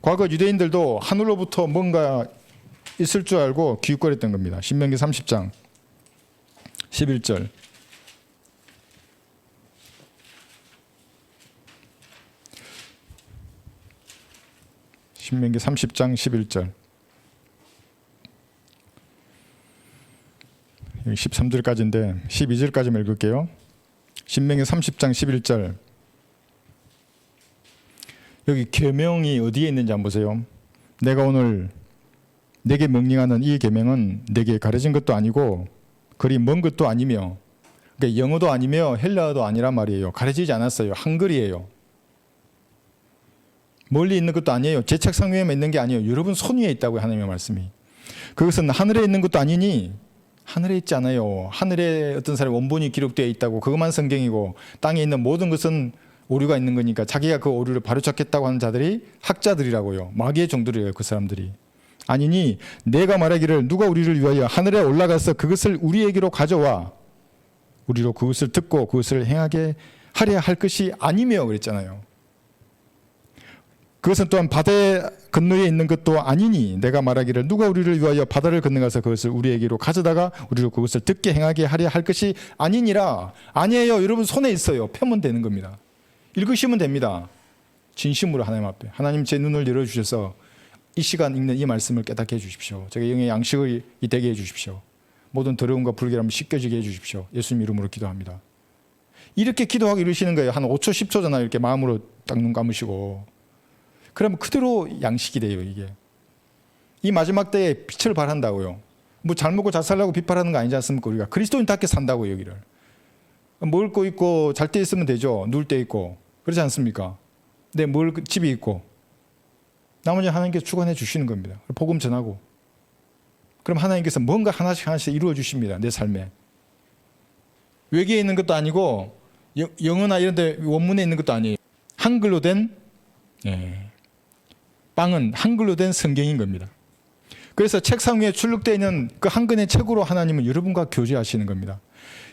과거 유대인들도 하늘로부터 뭔가 있을 줄 알고 기웃거렸던 겁니다. 신명기 30장 11절. 신명기 30장 11절. 여기 13절까지인데 12절까지만 읽을게요. 신명기 30장 11절. 여기 계명이 어디에 있는지 한번 보세요. 내가 오늘 내게 명령하는 이 계명은 내게 가르친 것도 아니고 그리 먼 것도 아니며, 그러니까 영어도 아니며 헬라어도 아니란 말이에요. 가르치지 않았어요. 한글이에요. 멀리 있는 것도 아니에요. 제 책상 위에만 있는 게 아니에요. 여러분 손 위에 있다고요. 하나님의 말씀이. 그것은 하늘에 있는 것도 아니니, 하늘에 있지 않아요. 하늘에 어떤 사람의 원본이 기록되어 있다고 그것만 성경이고, 땅에 있는 모든 것은 오류가 있는 거니까 자기가 그 오류를 바로잡겠다고 하는 자들이 학자들이라고요. 마귀의 종들이에요. 그 사람들이. 아니니 내가 말하기를 누가 우리를 위하여 하늘에 올라가서 그것을 우리에게로 가져와 우리로 그것을 듣고 그것을 행하게 하려 할 것이 아니며 그랬잖아요. 그것은 또한 바다의 건너에 있는 것도 아니니 내가 말하기를 누가 우리를 위하여 바다를 건너가서 그것을 우리에게로 가져다가 우리로 그것을 듣게 행하게 하려 할 것이 아니니라. 아니에요. 여러분 손에 있어요. 펴면 되는 겁니다. 읽으시면 됩니다. 진심으로 하나님 앞에. 하나님 제 눈을 열어주셔서 이 시간 읽는 이 말씀을 깨닫게 해주십시오. 제가 영의 양식을 되게 해주십시오. 모든 더러움과 불결함을 씻겨지게 해주십시오. 예수님 이름으로 기도합니다. 이렇게 기도하고 이러시는 거예요. 한 5초 10초잖아요. 이렇게 마음으로 딱 눈 감으시고. 그러면 그대로 양식이 돼요. 이게. 이 마지막 때에 빛을 발한다고요. 뭐 잘 먹고 잘 살라고 빛 발하는 거 아니지 않습니까? 우리가 그리스도인답게 산다고 여기를. 먹을 거 있고 잘 때 있으면 되죠. 누울 때 있고. 그렇지 않습니까? 네, 집이 있고. 나머지 하나님께서 주관해 주시는 겁니다. 복음 전하고. 그럼 하나님께서 뭔가 하나씩 이루어 주십니다. 내 삶에. 외계에 있는 것도 아니고 영어나 이런 데 원문에 있는 것도 아니에요. 한글로 된 빵은 한글로 된 성경인 겁니다. 그래서 책상 위에 출력되어 있는 그 한 권의 책으로 하나님은 여러분과 교제하시는 겁니다.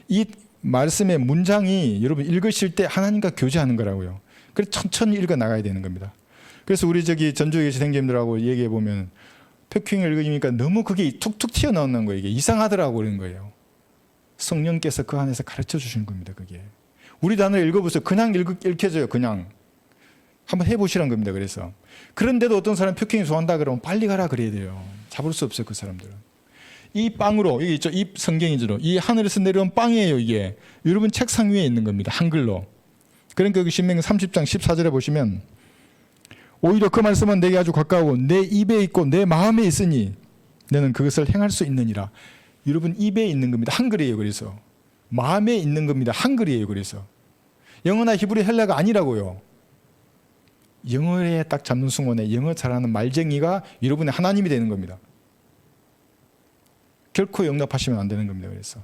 이 말씀의 문장이 여러분 읽으실 때 하나님과 교제하는 거라고요. 그래서 천천히 읽어 나가야 되는 겁니다. 그래서 우리 전주에 계신 형제님들하고 얘기해 보면 패킹을 읽으니까 너무 그게 툭툭 튀어나오는 거예요. 이게 이상하더라고 그러는 거예요. 성령께서 그 안에서 가르쳐 주시는 겁니다. 그게. 우리 단어를 읽어보세요. 그냥 읽혀져요. 그냥. 한번 해보시라는 겁니다. 그래서. 그런데도 어떤 사람 패킹이 좋아한다 그러면 빨리 가라 그래야 돼요. 잡을 수 없어요. 그 사람들은. 이 빵으로, 이게 있죠. 이 성경이죠. 이 하늘에서 내려온 빵이에요. 이게. 여러분 책상 위에 있는 겁니다. 한글로. 그러니까 여기 신명기 30장 14절에 보시면 오히려 그 말씀은 내게 아주 가까워 내 입에 있고 내 마음에 있으니 너는 그것을 행할 수 있느니라. 여러분 입에 있는 겁니다. 한글이에요. 그래서 마음에 있는 겁니다. 한글이에요. 그래서 영어나 히브리 헬라가 아니라고요. 영어에 딱 잡는 순간에 영어 잘하는 말쟁이가 여러분의 하나님이 되는 겁니다. 결코 용납하시면 안 되는 겁니다. 그래서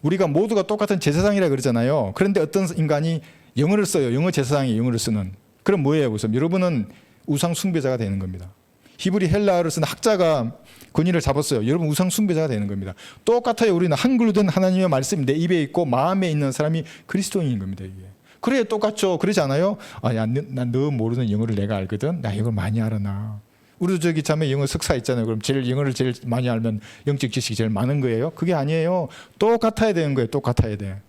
우리가 모두가 똑같은 제사장이라 그러잖아요. 그런데 어떤 인간이 영어를 써요. 영어 제사장이 영어를 쓰는. 그럼 뭐예요? 그래서 여러분은 우상 숭배자가 되는 겁니다. 히브리 헬라어를 쓰는 학자가 권위를 잡았어요. 여러분 우상 숭배자가 되는 겁니다. 똑같아요. 우리는 한글로 된 하나님의 말씀이 내 입에 있고 마음에 있는 사람이 그리스도인인 겁니다. 이게. 그래 똑같죠. 그러지 않아요? 난 너 모르는 영어를 내가 알거든. 나 이걸 많이 알아 나. 우리도 저기 자매 영어 석사 있잖아요. 그럼 영어를 제일 많이 알면 영적 지식이 제일 많은 거예요? 그게 아니에요. 똑같아야 되는 거예요. 똑같아야 돼.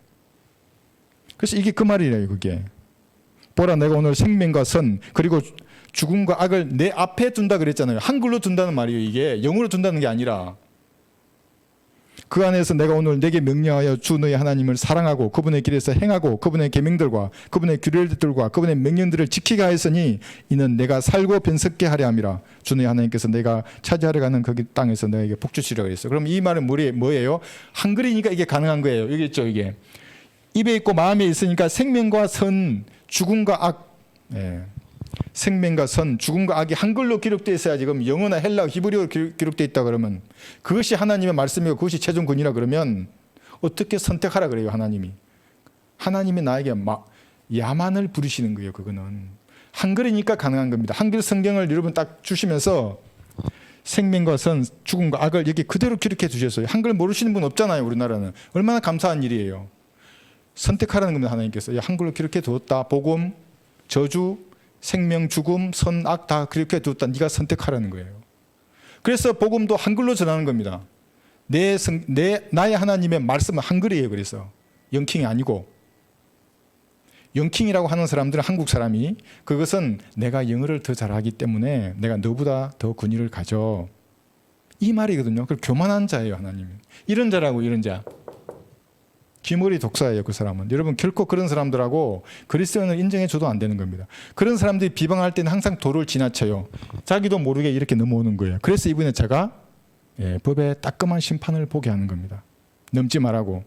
그래서 이게 그 말이래요. 그게. 보라 내가 오늘 생명과 선 그리고 죽음과 악을 내 앞에 둔다 그랬잖아요. 한글로 둔다는 말이에요. 이게 영어로 둔다는 게 아니라 그 안에서 내가 오늘 내게 명령하여 주 너희 하나님을 사랑하고 그분의 길에서 행하고 그분의 계명들과 그분의 규례들과 그분의 명령들을 지키게 하였으니 이는 내가 살고 변석게 하려 함이라. 주 너희 하나님께서 내가 차지하려 가는 거기 땅에서 너에게 복 주시라 그랬어요. 그럼 이 말은 뭐예요? 한글이니까 이게 가능한 거예요. 여기 있죠. 이게 입에 있고 마음에 있으니까 생명과 선, 죽음과 악. 생명과 선, 죽음과 악이 한글로 기록되어 있어야 지금 영어나 헬라어, 히브리어로 기록되어 있다 그러면 그것이 하나님의 말씀이고 그것이 최종 권위라 그러면 어떻게 선택하라 그래요? 하나님이 나에게 야만을 부리시는 거예요. 그거는 한글이니까 가능한 겁니다. 한글 성경을 여러분 딱 주시면서 생명과 선, 죽음과 악을 여기 그대로 기록해 주셨어요. 한글 모르시는 분 없잖아요. 우리나라는. 얼마나 감사한 일이에요. 선택하라는 겁니다. 하나님께서 한글로 기록해 두었다. 복음, 저주, 생명, 죽음, 선, 악 다 그렇게 두었다. 네가 선택하라는 거예요. 그래서 복음도 한글로 전하는 겁니다. 나의 하나님의 말씀은 한글이에요. 그래서 영킹이 아니고 영킹이라고 하는 사람들은 한국 사람이 그것은 내가 영어를 더 잘하기 때문에 내가 너보다 더 권위를 가져. 이 말이거든요. 그 교만한 자예요. 하나님은. 이런 자라고 이런 자. 귀머리 독사예요. 그 사람은. 여러분 결코 그런 사람들하고 그리스도인을 인정해줘도 안 되는 겁니다. 그런 사람들이 비방할 때는 항상 도를 지나쳐요. 자기도 모르게 이렇게 넘어오는 거예요. 그래서 이번에 제가 법에 따끔한 심판을 보게 하는 겁니다. 넘지 말라고.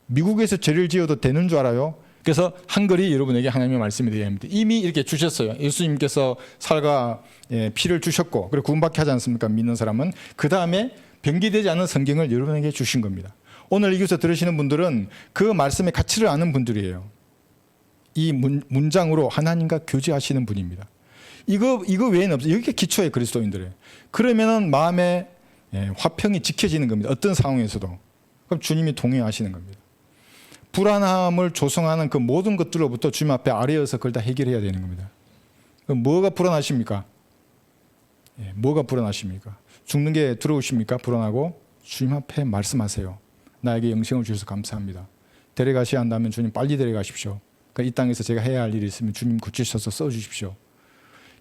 미국에서 죄를 지어도 되는 줄 알아요? 그래서 한글이 여러분에게 하나님의 말씀이 되어야 합니다. 이미 이렇게 주셨어요. 예수님께서 살과 피를 주셨고 그리고 구원받게 하지 않습니까? 믿는 사람은. 그 다음에 변기되지 않은 성경을 여러분에게 주신 겁니다. 오늘 여기서 들으시는 분들은 그 말씀의 가치를 아는 분들이에요. 이 문장으로 하나님과 교제하시는 분입니다. 이거 외에는 없어요. 여기가 기초예요. 그리스도인들의. 그러면은 마음의 화평이 지켜지는 겁니다. 어떤 상황에서도. 그럼 주님이 동행하시는 겁니다. 불안함을 조성하는 그 모든 것들로부터 주님 앞에 아뢰어서 그걸 다 해결해야 되는 겁니다. 그럼 뭐가 불안하십니까? 뭐가 불안하십니까? 죽는 게 두려우십니까? 불안하고 주님 앞에 말씀하세요. 나에게 영생을 주셔서 감사합니다. 데려가셔야 한다면 주님 빨리 데려가십시오. 그러니까 이 땅에서 제가 해야 할 일이 있으면 주님 굳히셔서 써주십시오.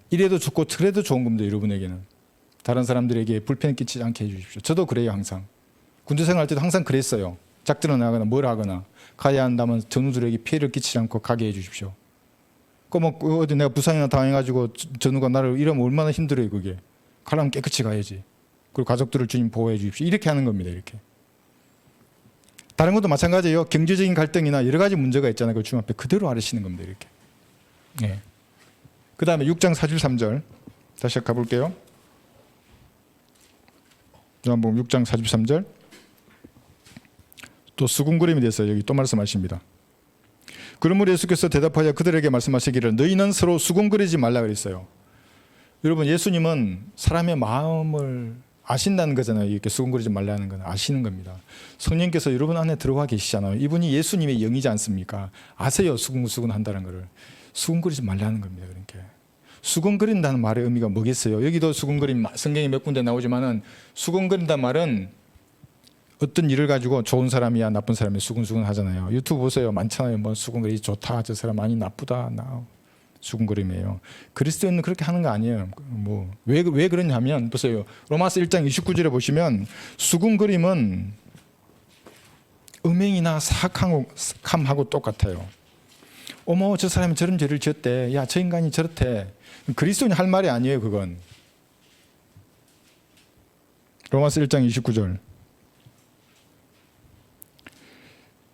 이래도 좋고 저래도 좋은 겁니다. 여러분에게는. 다른 사람들에게 불편 끼치지 않게 해주십시오. 저도 그래요. 항상. 군대 생활할 때도 항상 그랬어요. 작전을 나가거나 뭘 하거나 가야 한다면 전우들에게 피해를 끼치지 않고 가게 해주십시오. 어디 내가 부상이나 당해가지고 전우가 나를 이러면 얼마나 힘들어요. 그게. 가려면 깨끗이 가야지. 그리고 가족들을 주님 보호해 주십시오. 이렇게 하는 겁니다. 이렇게. 다른 것도 마찬가지예요. 경제적인 갈등이나 여러 가지 문제가 있잖아요. 그 주님 앞에 그대로 아뢰시는 겁니다. 이렇게. 그 다음에 6장 4절 3절 다시 가볼게요. 요한복음 6장 4절 3절 또 수군그림이 됐어요. 여기 또 말씀하십니다. 그러므로 예수께서 대답하여 그들에게 말씀하시기를 너희는 서로 수군거리지 말라 그랬어요. 여러분 예수님은 사람의 마음을 아신다는 거잖아요. 이렇게 수군거리지 말라는 건 아시는 겁니다. 성령께서 여러분 안에 들어와 계시잖아요. 이분이 예수님의 영이지 않습니까? 아세요. 수군수군 한다는 거를. 수군거리지 말라는 겁니다. 그러니까 수군거린다는 말의 의미가 뭐겠어요? 여기도 수군거림 성경에 몇 군데 나오지만은 수군거린다는 말은 어떤 일을 가지고 좋은 사람이야 나쁜 사람이 수군수군 하잖아요. 유튜브 보세요. 많잖아요. 뭐 수군거리 좋다. 저 사람 많이 나쁘다. 수군거림이에요. 그리스도인은 그렇게 하는 거 아니에요. 왜 그러냐면 보세요. 로마서 1장 29절에 보시면 수군거림은 음행이나 사악함하고 똑같아요. 어머 저 사람이 저런 죄를 지었대. 야 저 인간이 저렇대. 그리스도인이 할 말이 아니에요. 그건. 로마서 1장 29절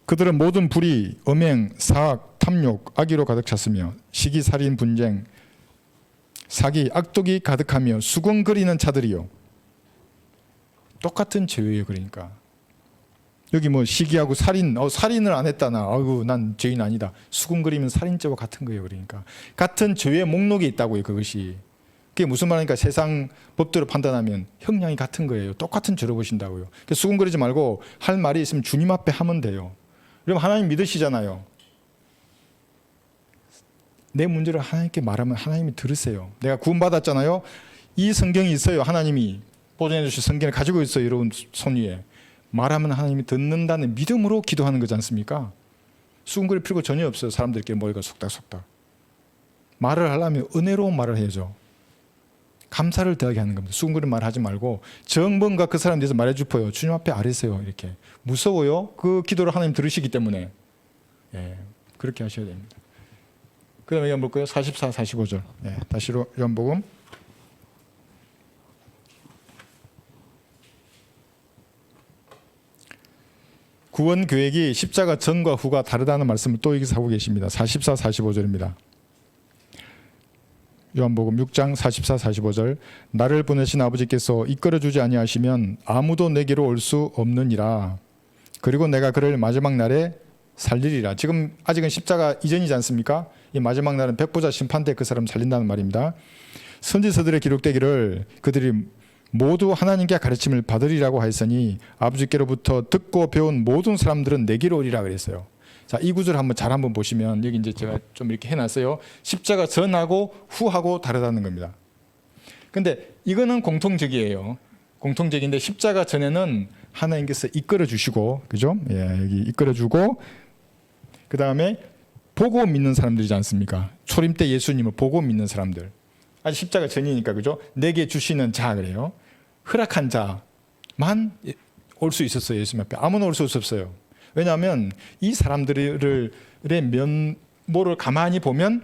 그들은 모든 불의, 음행, 사악, 탐욕, 악의로 가득 찼으며 시기, 살인, 분쟁, 사기, 악독이 가득하며 수군거리는 자들이요. 똑같은 죄예요. 그러니까 여기 뭐 시기하고 살인, 살인을 안 했다 나, 아이고 난 죄인 아니다. 수군거리면 살인죄와 같은 거예요. 그러니까 같은 죄의 목록이 있다고요. 그것이. 그게 무슨 말이니까 세상 법대로 판단하면 형량이 같은 거예요. 똑같은 죄로 보신다고요. 그러니까 수군거리지 말고 할 말이 있으면 주님 앞에 하면 돼요. 그럼 하나님 믿으시잖아요. 내 문제를 하나님께 말하면 하나님이 들으세요. 내가 구원받았잖아요. 이 성경이 있어요. 하나님이 보존해 주신 성경을 가지고 있어요. 여러분 손 위에. 말하면 하나님이 듣는다는 믿음으로 기도하는 거지 않습니까? 수군거릴 필요가 전혀 없어요. 사람들끼리 머리가 속닥속닥. 말을 하려면 은혜로운 말을 해야죠. 감사를 더하게 하는 겁니다. 수군거리는 말 하지 말고 정번과 그 사람에 대해서 말해 주퍼요. 주님 앞에 아뢰세요. 이렇게. 무서워요. 그 기도를 하나님 들으시기 때문에. 예, 그렇게 하셔야 됩니다. 그 다음에 볼 거예요. 44, 45절. 예, 다시로 요한복음. 구원 계획이 십자가 전과 후가 다르다는 말씀을 또 여기서 하고 계십니다. 44, 45절입니다. 요한복음 6장 44, 45절. 나를 보내신 아버지께서 이끌어주지 아니하시면 아무도 내게로 올 수 없느니라. 그리고 내가 그를 마지막 날에 살리리라. 지금 아직은 십자가 이전이지 않습니까? 이 마지막 날은 백보자 심판 때 그 사람 살린다는 말입니다. 선지서들에 기록되기를 그들이 모두 하나님께 가르침을 받으리라고 하였으니 아버지께로부터 듣고 배운 모든 사람들은 내게로 오리라 그랬어요. 자, 이 구절 한번 보시면 여기 이제 제가 좀 이렇게 해놨어요. 십자가 전하고 후하고 다르다는 겁니다. 근데 이거는 공통적이에요. 공통적인데 십자가 전에는 하나님께서 이끌어 주시고, 그죠? 예, 여기 이끌어 주고, 그 다음에 보고 믿는 사람들이지 않습니까? 초림 때 예수님을 보고 믿는 사람들. 아직 십자가 전이니까, 그죠? 내게 주시는 자 그래요. 허락한 자만 올 수 있었어요. 예수님 앞에. 아무나 올 수 없었어요. 왜냐하면 이 사람들의 면모를 가만히 보면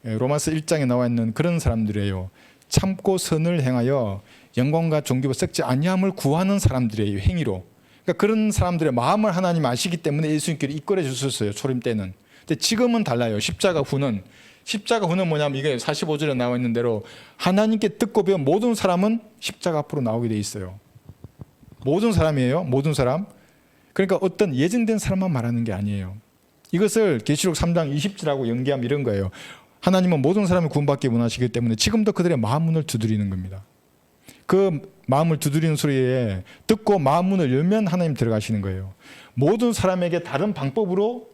로마서 1장에 나와 있는 그런 사람들이에요. 참고 선을 행하여 영광과 존귀와 썩지 아니함을 구하는 사람들이에요. 행위로. 그러니까 그런 사람들의 마음을 하나님 아시기 때문에 예수님께로 이끌어 주셨어요. 초림 때는. 근데 지금은 달라요. 십자가 후는 뭐냐면 이게 45절에 나와 있는 대로 하나님께 듣고 배운 모든 사람은 십자가 앞으로 나오게 돼 있어요. 모든 사람이에요. 모든 사람. 그러니까 어떤 예정된 사람만 말하는 게 아니에요. 이것을 계시록 3장 20절하고 연계하면 이런 거예요. 하나님은 모든 사람을 구원받기 원하시기 때문에 지금도 그들의 마음 문을 두드리는 겁니다. 그 마음을 두드리는 소리에 듣고 마음 문을 열면 하나님 들어가시는 거예요. 모든 사람에게 다른 방법으로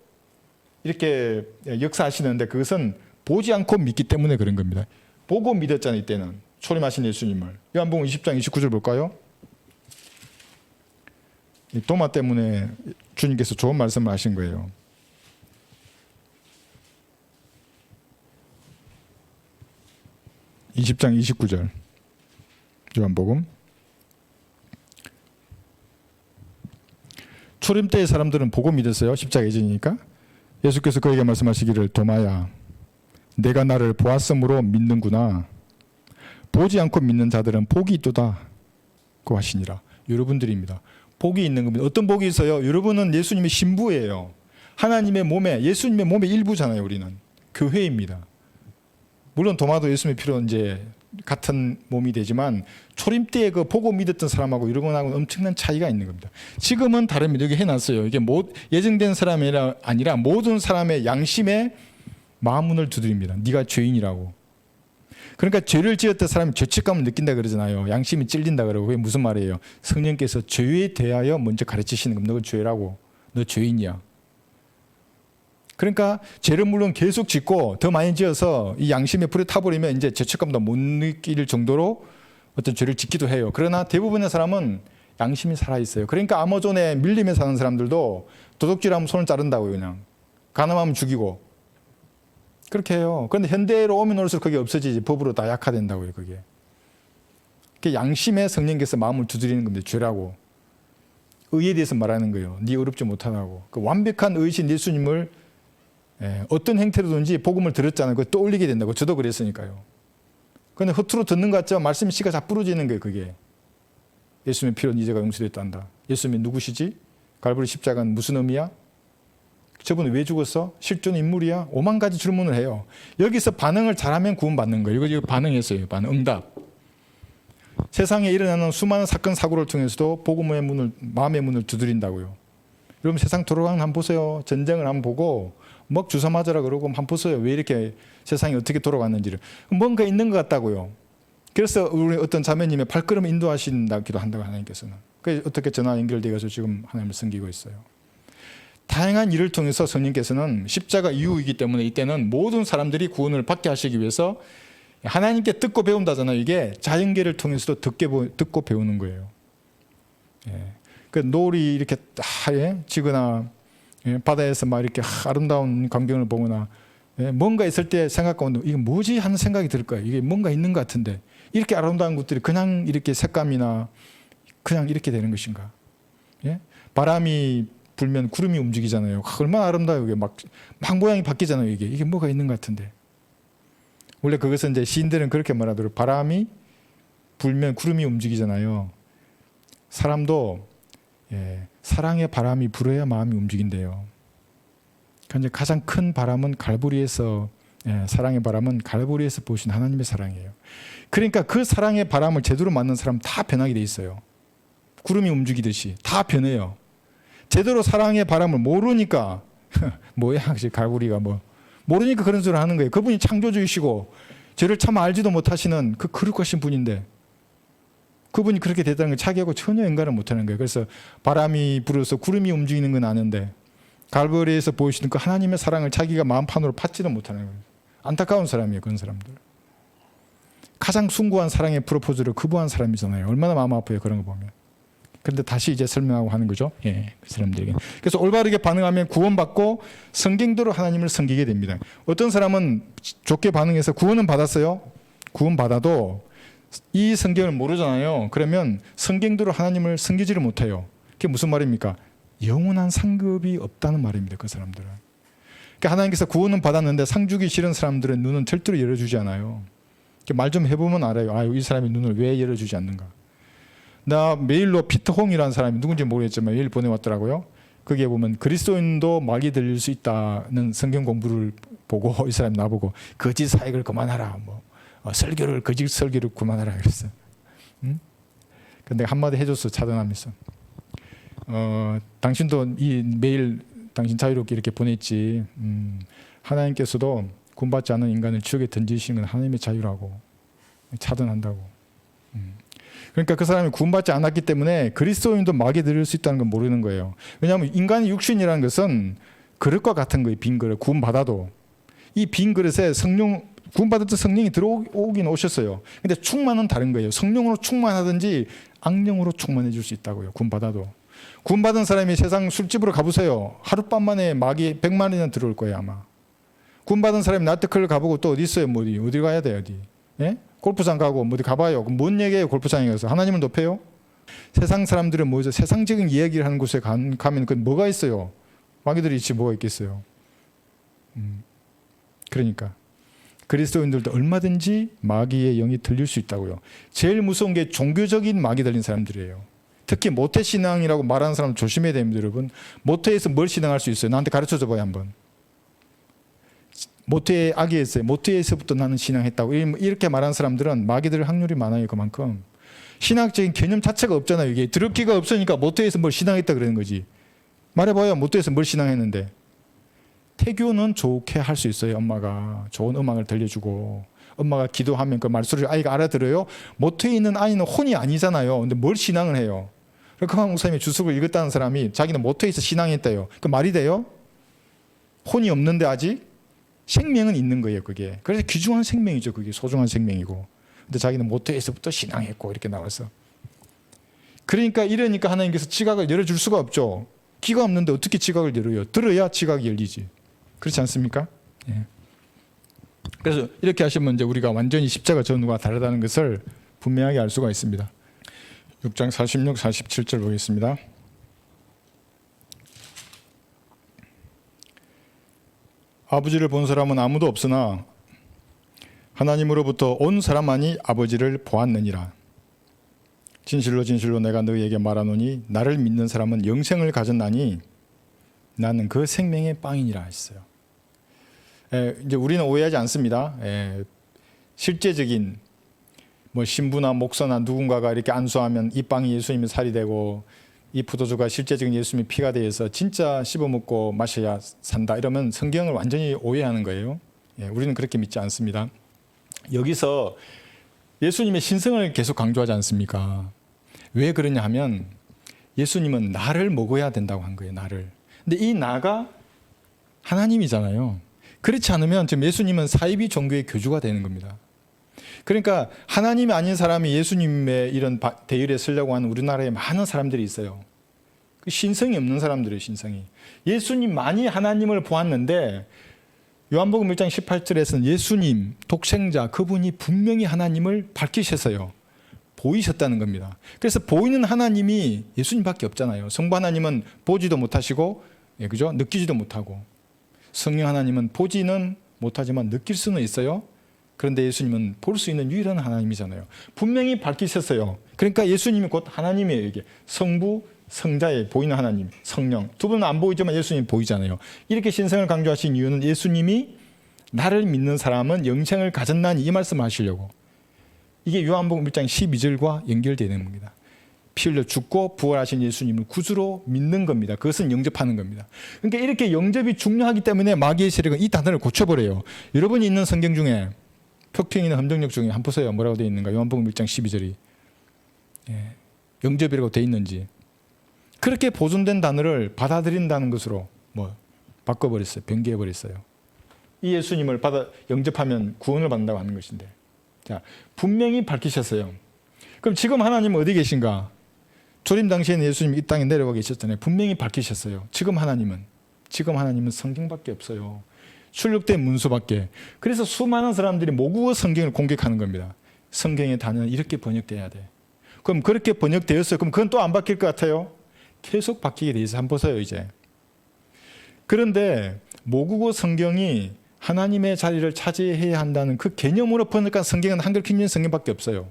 이렇게 역사하시는데 그것은 보지 않고 믿기 때문에 그런 겁니다. 보고 믿었잖아요. 이때는 초림하신 예수님을. 요한복음 20장 29절 볼까요? 도마 때문에 주님께서 좋은 말씀을 하신 거예요. (20장 29절) 요한복음. 초림 때의 사람들은 보고 믿었어요. 십자가 이전이니까. 예수께서 그에게 말씀하시기를 도마야 내가 나를 보았으므로 믿는구나. 보지 않고 믿는 자들은 복이 있도다 고 하시니라. 여러분들입니다. 복이 있는 겁니다. 어떤 복이 있어요? 여러분은 예수님의 신부예요. 하나님의 몸에, 예수님의 몸의 일부잖아요. 우리는 교회입니다. 물론 도마도 예수님의 피로 이제 같은 몸이 되지만 초림 때에 그 보고 믿었던 사람하고 여러분하고는 엄청난 차이가 있는 겁니다. 지금은 다릅니다. 여기 해놨어요. 이게 예정된 사람이 아니라 모든 사람의 양심에 마음문을 두드립니다. 네가 죄인이라고. 그러니까 죄를 지었던 사람이 죄책감을 느낀다 그러잖아요. 양심이 찔린다 그러고. 그게 무슨 말이에요? 성령께서 죄에 대하여 먼저 가르치시는 겁니다. 너 죄라고. 너 죄인이야. 그러니까 죄를 물론 계속 짓고 더 많이 지어서 이 양심에 불에 타버리면 이제 죄책감도 못 느낄 정도로 어떤 죄를 짓기도 해요. 그러나 대부분의 사람은 양심이 살아있어요. 그러니까 아마존에 밀림에 사는 사람들도 도둑질하면 손을 자른다고요. 그냥. 가늠하면 죽이고. 그렇게 해요. 그런데 현대로 오면 올수록 그게 없어지지. 법으로 다 약화된다고요. 그게. 양심에 성령께서 마음을 두드리는 겁니다. 죄라고. 의에 대해서 말하는 거예요. 네 어렵지 못하다고. 그 완벽한 의신 예수님을 어떤 형태로든지 복음을 들었잖아요. 그걸 떠올리게 된다고. 저도 그랬으니까요. 그런데 허투루 듣는 것 같지만 말씀이 씨가 다 부러지는 거예요. 그게. 예수님의 피로 네 죄가 용서됐단다. 예수님이 누구시지? 갈보리 십자가는 무슨 의미야? 저분은 왜 죽었어? 실존 인물이야? 5만 가지 질문을 해요. 여기서 반응을 잘하면 구원받는 거예요. 이거 반응했어요. 반응, 응답. 세상에 일어나는 수많은 사건 사고를 통해서도 복음의 문을, 마음의 문을 두드린다고요. 여러분 세상 돌아가는 거 한번 보세요. 전쟁을 한번 보고 먹 주사 맞으라 그러고 한번 보세요. 왜 이렇게 세상이 어떻게 돌아갔는지를. 뭔가 있는 것 같다고요. 그래서 우리 어떤 자매님의 발걸음 인도하신다기도 한다고 하나님께서는. 그래서 어떻게 전화 연결되어서 지금 하나님을 섬기고 있어요. 다양한 일을 통해서 성령께서는 십자가 이후이기 때문에 이때는 모든 사람들이 구원을 받게 하시기 위해서 하나님께 듣고 배운다잖아요. 이게 자연계를 통해서도 듣고 배우는 거예요. 예. 그 노을이 이렇게 지거나 바다에서 막 이렇게 아름다운 광경을 보거나 뭔가 있을 때 생각 가운데 이게 뭐지 하는 생각이 들 거예요. 이게 뭔가 있는 것 같은데 이렇게 아름다운 것들이 그냥 이렇게 색감이나 그냥 이렇게 되는 것인가? 예? 바람이 불면 구름이 움직이잖아요. 얼마나 아름다워요. 이게 막 모양이 바뀌잖아요. 이게 뭐가 있는 것 같은데. 원래 그것은 이제 시인들은 그렇게 말하더라고요. 바람이 불면 구름이 움직이잖아요. 사람도 사랑의 바람이 불어야 마음이 움직인대요. 그러니까 가장 큰 바람은 갈보리에서 사랑의 바람은 갈보리에서 보신 하나님의 사랑이에요. 그러니까 그 사랑의 바람을 제대로 맞는 사람 다 변하게 돼 있어요. 구름이 움직이듯이 다 변해요. 제대로 사랑의 바람을 모르니까 뭐야 갈보리가 뭐 모르니까 그런 소리를 하는 거예요. 그분이 창조주이시고 저를 참 알지도 못하시는 그 거룩하신 분인데 그분이 그렇게 됐다는 걸 자기하고 전혀 연관을 못하는 거예요. 그래서 바람이 불어서 구름이 움직이는 건 아는데 갈보리에서 보이시는 그 하나님의 사랑을 자기가 마음판으로 받지도 못하는 거예요. 안타까운 사람이에요. 그런 사람들. 가장 숭고한 사랑의 프로포즈를 거부한 사람이잖아요. 얼마나 마음 아파요. 그런 거 보면. 그런데 다시 이제 설명하고 하는 거죠. 그 사람들에게. 그래서 올바르게 반응하면 구원받고 성경대로 하나님을 섬기게 됩니다. 어떤 사람은 좋게 반응해서 구원은 받았어요. 구원받아도 이 성경을 모르잖아요. 그러면 성경대로 하나님을 섬기지를 못해요. 그게 무슨 말입니까? 영원한 상급이 없다는 말입니다. 그 사람들은. 그러니까 하나님께서 구원은 받았는데 상 주기 싫은 사람들은 눈은 절대로 열어주지 않아요. 말 좀 해보면 알아요. 이 사람이 눈을 왜 열어주지 않는가. 나 메일로 피터홍이라는 사람이 누군지 모르겠지만 메일 보내왔더라고요. 거기에 보면 그리스도인도 마귀 들릴 수 있다는 성경 공부를 보고 이 사람이 나보고 거짓 사역을 그만하라. 설교를 거짓 설교를 그만하라 그랬어요. 근데 한마디 해줬어. 차단하면서. 당신도 이 메일 당신 자유롭게 이렇게 보냈지. 하나님께서도 구원받지 않은 인간을 지옥에 던지시는 건 하나님의 자유라고. 차단한다고. 그러니까 그 사람이 구원받지 않았기 때문에 그리스도인도 마귀에 들릴 수 있다는 건 모르는 거예요. 왜냐하면 인간의 육신이라는 것은 그릇과 같은 거예요. 빈 그릇. 구원받아도. 이 빈 그릇에 구원받을 때 성령이 들어오긴 오셨어요. 근데 충만은 다른 거예요. 성령으로 충만하든지 악령으로 충만해 줄 수 있다고요. 구원받아도. 구원받은 사람이 세상 술집으로 가보세요. 하룻밤 만에 마귀 100마리는 들어올 거예요 아마. 구원받은 사람이 나트클을 가보고 또 어디 있어요? 어디 가야 돼요? 어디? 예? 골프장 가고 어디 가봐요. 그럼 뭔 얘기예요? 골프장에 가서 하나님을 높여요? 세상 사람들은 뭐죠? 세상적인 이야기를 하는 곳에 가면 그 뭐가 있어요? 마귀들이 있지 뭐가 있겠어요? 그러니까 그리스도인들도 얼마든지 마귀의 영이 들릴 수 있다고요. 제일 무서운 게 종교적인 마귀 들린 사람들이에요. 특히 모태 신앙이라고 말하는 사람 조심해야 됩니다, 여러분. 모태에서 뭘 신앙할 수 있어요? 나한테 가르쳐 줘봐요 한번. 모태의 악이었어요. 모태에서부터 나는 신앙했다고 이렇게 말하는 사람들은 마귀 들 확률이 많아요. 그만큼 신학적인 개념 자체가 없잖아요. 이게 드럽기가 없으니까 모태에서 뭘 신앙했다 그러는 거지. 말해봐요. 모태에서 뭘 신앙했는데. 태교는 좋게 할 수 있어요. 엄마가 좋은 음악을 들려주고 엄마가 기도하면 그 말소리를 아이가 알아들어요. 모태에 있는 아이는 혼이 아니잖아요. 근데 뭘 신앙을 해요? 그러니까 목사님이 주석을 읽었다는 사람이 자기는 모태에서 신앙했대요. 그 말이 돼요? 혼이 없는데 아직? 생명은 있는 거예요, 그게. 그래서 귀중한 생명이죠, 그게. 소중한 생명이고. 근데 자기는 모태에서부터 신앙했고, 이렇게 나와서. 그러니까 이러니까 하나님께서 지각을 열어줄 수가 없죠. 귀가 없는데 어떻게 지각을 열어요? 들어야 지각이 열리지. 그렇지 않습니까? 예. 그래서 이렇게 하시면 이제 우리가 완전히 십자가 전후가 다르다는 것을 분명하게 알 수가 있습니다. 6장 46, 47절 보겠습니다. 아버지를 본 사람은 아무도 없으나 하나님으로부터 온 사람만이 아버지를 보았느니라. 진실로 진실로 내가 너희에게 말하노니 나를 믿는 사람은 영생을 가졌나니 나는 그 생명의 빵이니라 했어요. 이제 우리는 오해하지 않습니다. 실제적인 뭐 신부나 목사나 누군가가 이렇게 안수하면 이 빵이 예수님의 살이 되고 이 포도주가 실제적인 예수님의 피가 되어서 진짜 씹어먹고 마셔야 산다 이러면 성경을 완전히 오해하는 거예요. 우리는 그렇게 믿지 않습니다. 여기서 예수님의 신성을 계속 강조하지 않습니까? 왜 그러냐 하면 예수님은 나를 먹어야 된다고 한 거예요. 나를. 근데 이 나가 하나님이잖아요. 그렇지 않으면 지금 예수님은 사이비 종교의 교주가 되는 겁니다. 그러니까 하나님이 아닌 사람이 예수님의 이런 대열에 서려고 하는 우리나라에 많은 사람들이 있어요. 그 신성이 없는 사람들이에요. 신성이. 예수님만이 하나님을 보았는데 요한복음 1장 18절에서는 예수님 독생자 그분이 분명히 하나님을 밝히셨어요. 보이셨다는 겁니다. 그래서 보이는 하나님이 예수님밖에 없잖아요. 성부 하나님은 보지도 못하시고 그죠? 느끼지도 못하고 성령 하나님은 보지는 못하지만 느낄 수는 있어요. 그런데 예수님은 볼 수 있는 유일한 하나님이잖아요. 분명히 밝히셨어요. 그러니까 예수님이 곧 하나님이에요. 이게 성부, 성자의 보이는 하나님, 성령. 두 분은 안 보이지만 예수님이 보이잖아요. 이렇게 신성을 강조하신 이유는 예수님이 나를 믿는 사람은 영생을 가졌나니 이 말씀을 하시려고. 이게 요한복음 1장 12절과 연결되는 겁니다. 피 흘려 죽고 부활하신 예수님을 구주로 믿는 겁니다. 그것은 영접하는 겁니다. 그러니까 이렇게 영접이 중요하기 때문에 마귀의 세력은 이 단어를 고쳐버려요. 여러분이 있는 성경 중에 표평이나 함정력 중에 한번 보세요. 뭐라고 되어 있는가? 요한복음 1장 12절이 영접이라고 되어 있는지. 그렇게 보존된 단어를 받아들인다는 것으로 바꿔버렸어요. 변개해버렸어요. 이 예수님을 영접하면 구원을 받는다고 하는 것인데. 자, 분명히 밝히셨어요. 그럼 지금 하나님은 어디 계신가? 조림 당시에는 예수님이 이 땅에 내려와 계셨잖아요. 분명히 밝히셨어요. 지금 하나님은 성경밖에 없어요. 출력된 문서밖에. 그래서 수많은 사람들이 모국어 성경을 공격하는 겁니다. 성경의 단어는 이렇게 번역돼야 돼. 그럼 그렇게 번역되었어요. 그럼 그건 또 안 바뀔 것 같아요? 계속 바뀌게 돼 있어요. 한번 보세요 이제. 그런데 모국어 성경이 하나님의 자리를 차지해야 한다는 그 개념으로 번역한 성경은 한글 킹제임 성경밖에 없어요.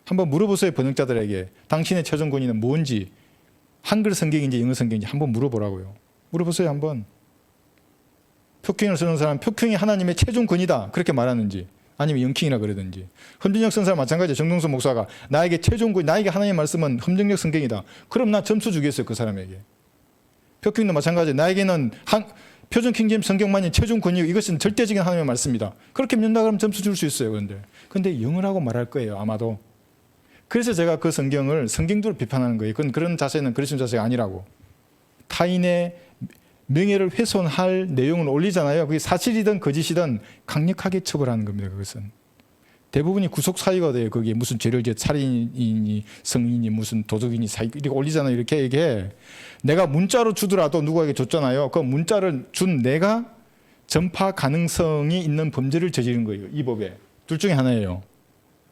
한번 물어보세요. 번역자들에게. 당신의 최종 권위는 뭔지. 한글 성경인지 영어 성경인지 한번 물어보라고요. 물어보세요 한번. 표킹을 쓰는 사람 표킹이 하나님의 최종 권위다 그렇게 말하는지 아니면 영킹이라 그러든지. 험정력 쓴 사람 마찬가지예요. 정동선 목사가 나에게 최종 권위, 나에게 하나님의 말씀은 험정력 성경이다. 그럼 나 점수 주겠어요. 그 사람에게. 표킹도 마찬가지예요. 나에게는 표준 킹제임 성경만이 최종 권위고 이것은 절대적인 하나님의 말씀이다. 그렇게 믿는다 그러면 점수 줄 수 있어요. 그런데 영어라고 말할 거예요. 아마도. 그래서 제가 그 성경을 성경도를 비판하는 거예요. 그런 자세는 그리스도 자세가 아니라고. 타인의 명예를 훼손할 내용을 올리잖아요. 그게 사실이든 거짓이든 강력하게 처벌하는 겁니다. 그것은. 대부분이 구속 사유가 돼요. 거기에 무슨 죄를 지어 살인이니 성인이 무슨 도둑이니 사기 이렇게 올리잖아요. 이렇게 이게 내가 문자로 주더라도 누구에게 줬잖아요. 그 문자를 준 내가 전파 가능성이 있는 범죄를 저지른 거예요. 이 법에. 둘 중에 하나예요.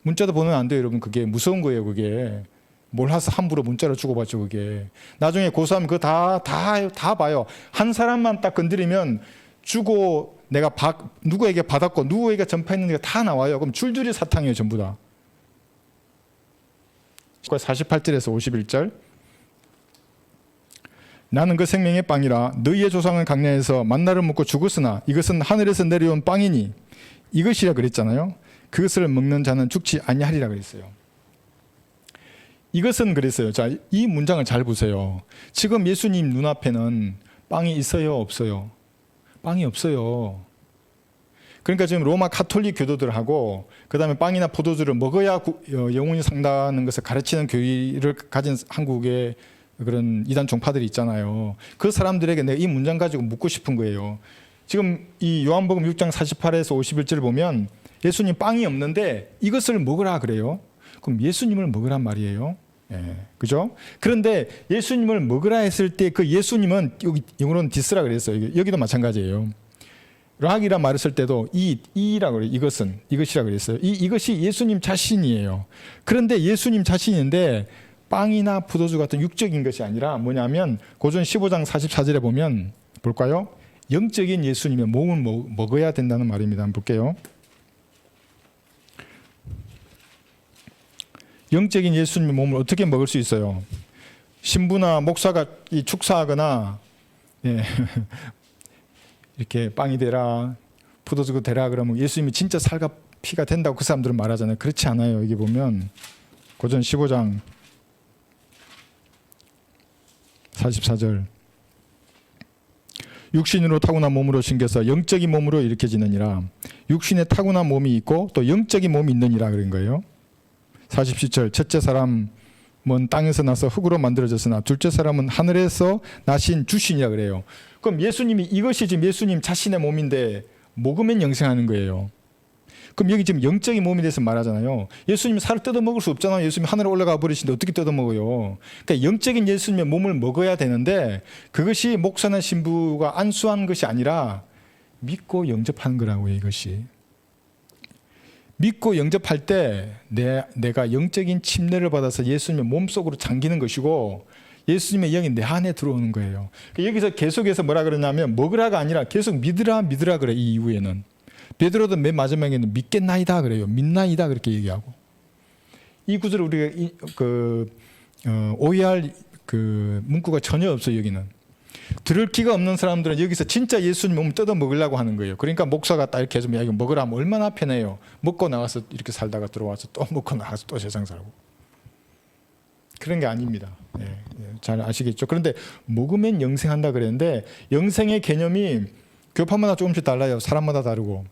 문자도 보내면 안 돼요, 여러분. 그게 무서운 거예요, 그게. 몰라서 함부로 문자를 주고받죠, 그게. 나중에 고소하면 그거 다 봐요. 한 사람만 딱 건드리면 주고 내가 누구에게 받았고 누구에게 전파했는지가 다 나와요. 그럼 줄줄이 사탕이에요, 전부 다. 48절에서 51절. 나는 그 생명의 빵이라 너희의 조상은 광야에서 만나를 먹고 죽었으나 이것은 하늘에서 내려온 빵이니 이것이라 그랬잖아요. 그것을 먹는 자는 죽지 아니하리라 그랬어요. 이것은 그랬어요. 자, 이 문장을 잘 보세요. 지금 예수님 눈앞에는 빵이 있어요, 없어요? 빵이 없어요. 그러니까 지금 로마 카톨릭 교도들하고 그다음에 빵이나 포도주를 먹어야 영혼이 산다는 것을 가르치는 교리를 가진 한국의 그런 이단 종파들이 있잖아요. 그 사람들에게 내가 이 문장 가지고 묻고 싶은 거예요. 지금 이 요한복음 6장 48에서 51절을 보면 예수님 빵이 없는데 이것을 먹으라 그래요. 그럼 예수님을 먹으란 말이에요. 그죠? 그런데 예수님을 먹으라 했을 때 그 예수님은 여기 영어로는 디스라 그랬어요. 여기도 마찬가지예요. 락이라 말했을 때도 이라고 그래요. 이것이라 그랬어요. 이것이 예수님 자신이에요. 그런데 예수님 자신인데 빵이나 포도주 같은 육적인 것이 아니라 뭐냐면 고전 15장 44절에 보면 볼까요? 영적인 예수님의 몸을 먹어야 된다는 말입니다. 한번 볼게요. 영적인 예수님의 몸을 어떻게 먹을 수 있어요? 신부나 목사가 축사하거나 예. 이렇게 빵이 되라, 포도주가 되라 그러면 예수님이 진짜 살과 피가 된다고 그 사람들은 말하잖아요. 그렇지 않아요. 여기 보면 고전 15장 44절, 육신으로 타고난 몸으로 생겨서 영적인 몸으로 일으켜지느니라. 육신에 타고난 몸이 있고 또 영적인 몸이 있느니라 그런 거예요. 47절, 첫째 사람은 땅에서 나서 흙으로 만들어졌으나 둘째 사람은 하늘에서 나신 주신이라 그래요. 그럼 예수님이, 이것이 지금 예수님 자신의 몸인데 먹으면 영생하는 거예요. 그럼 여기 지금 영적인 몸에 대해서 말하잖아요. 예수님이 살을 뜯어 먹을 수 없잖아요. 예수님이 하늘에 올라가 버리신데 어떻게 뜯어 먹어요? 그러니까 영적인 예수님의 몸을 먹어야 되는데 그것이 목사나 신부가 안수한 것이 아니라 믿고 영접하는 거라고요. 이것이 믿고 영접할 때 내가 영적인 침례를 받아서 예수님의 몸속으로 잠기는 것이고 예수님의 영이 내 안에 들어오는 거예요. 여기서 계속해서 뭐라 그러냐면 먹으라가 아니라 계속 믿으라 그래. 이 이후에는 베드로도 맨 마지막에는 믿겠나이다 그래요. 믿나이다 그렇게 얘기하고, 이 구절을 우리가 오해할 그 문구가 전혀 없어요. 여기는 들을 기가 없는 사람들은 여기서 진짜 예수님 몸을 뜯어 먹으려고 하는 거예요. 그러니까 목사가 딱 이렇게 해서 이거 먹으라 하면 얼마나 편해요. 먹고 나가서 이렇게 살다가 들어와서 또 먹고 나가서 또 세상 살고, 그런 게 아닙니다. 잘 아시겠죠? 그런데 먹으면 영생한다 그랬는데 영생의 개념이 교파마다 조금씩 달라요. 사람마다 다르고.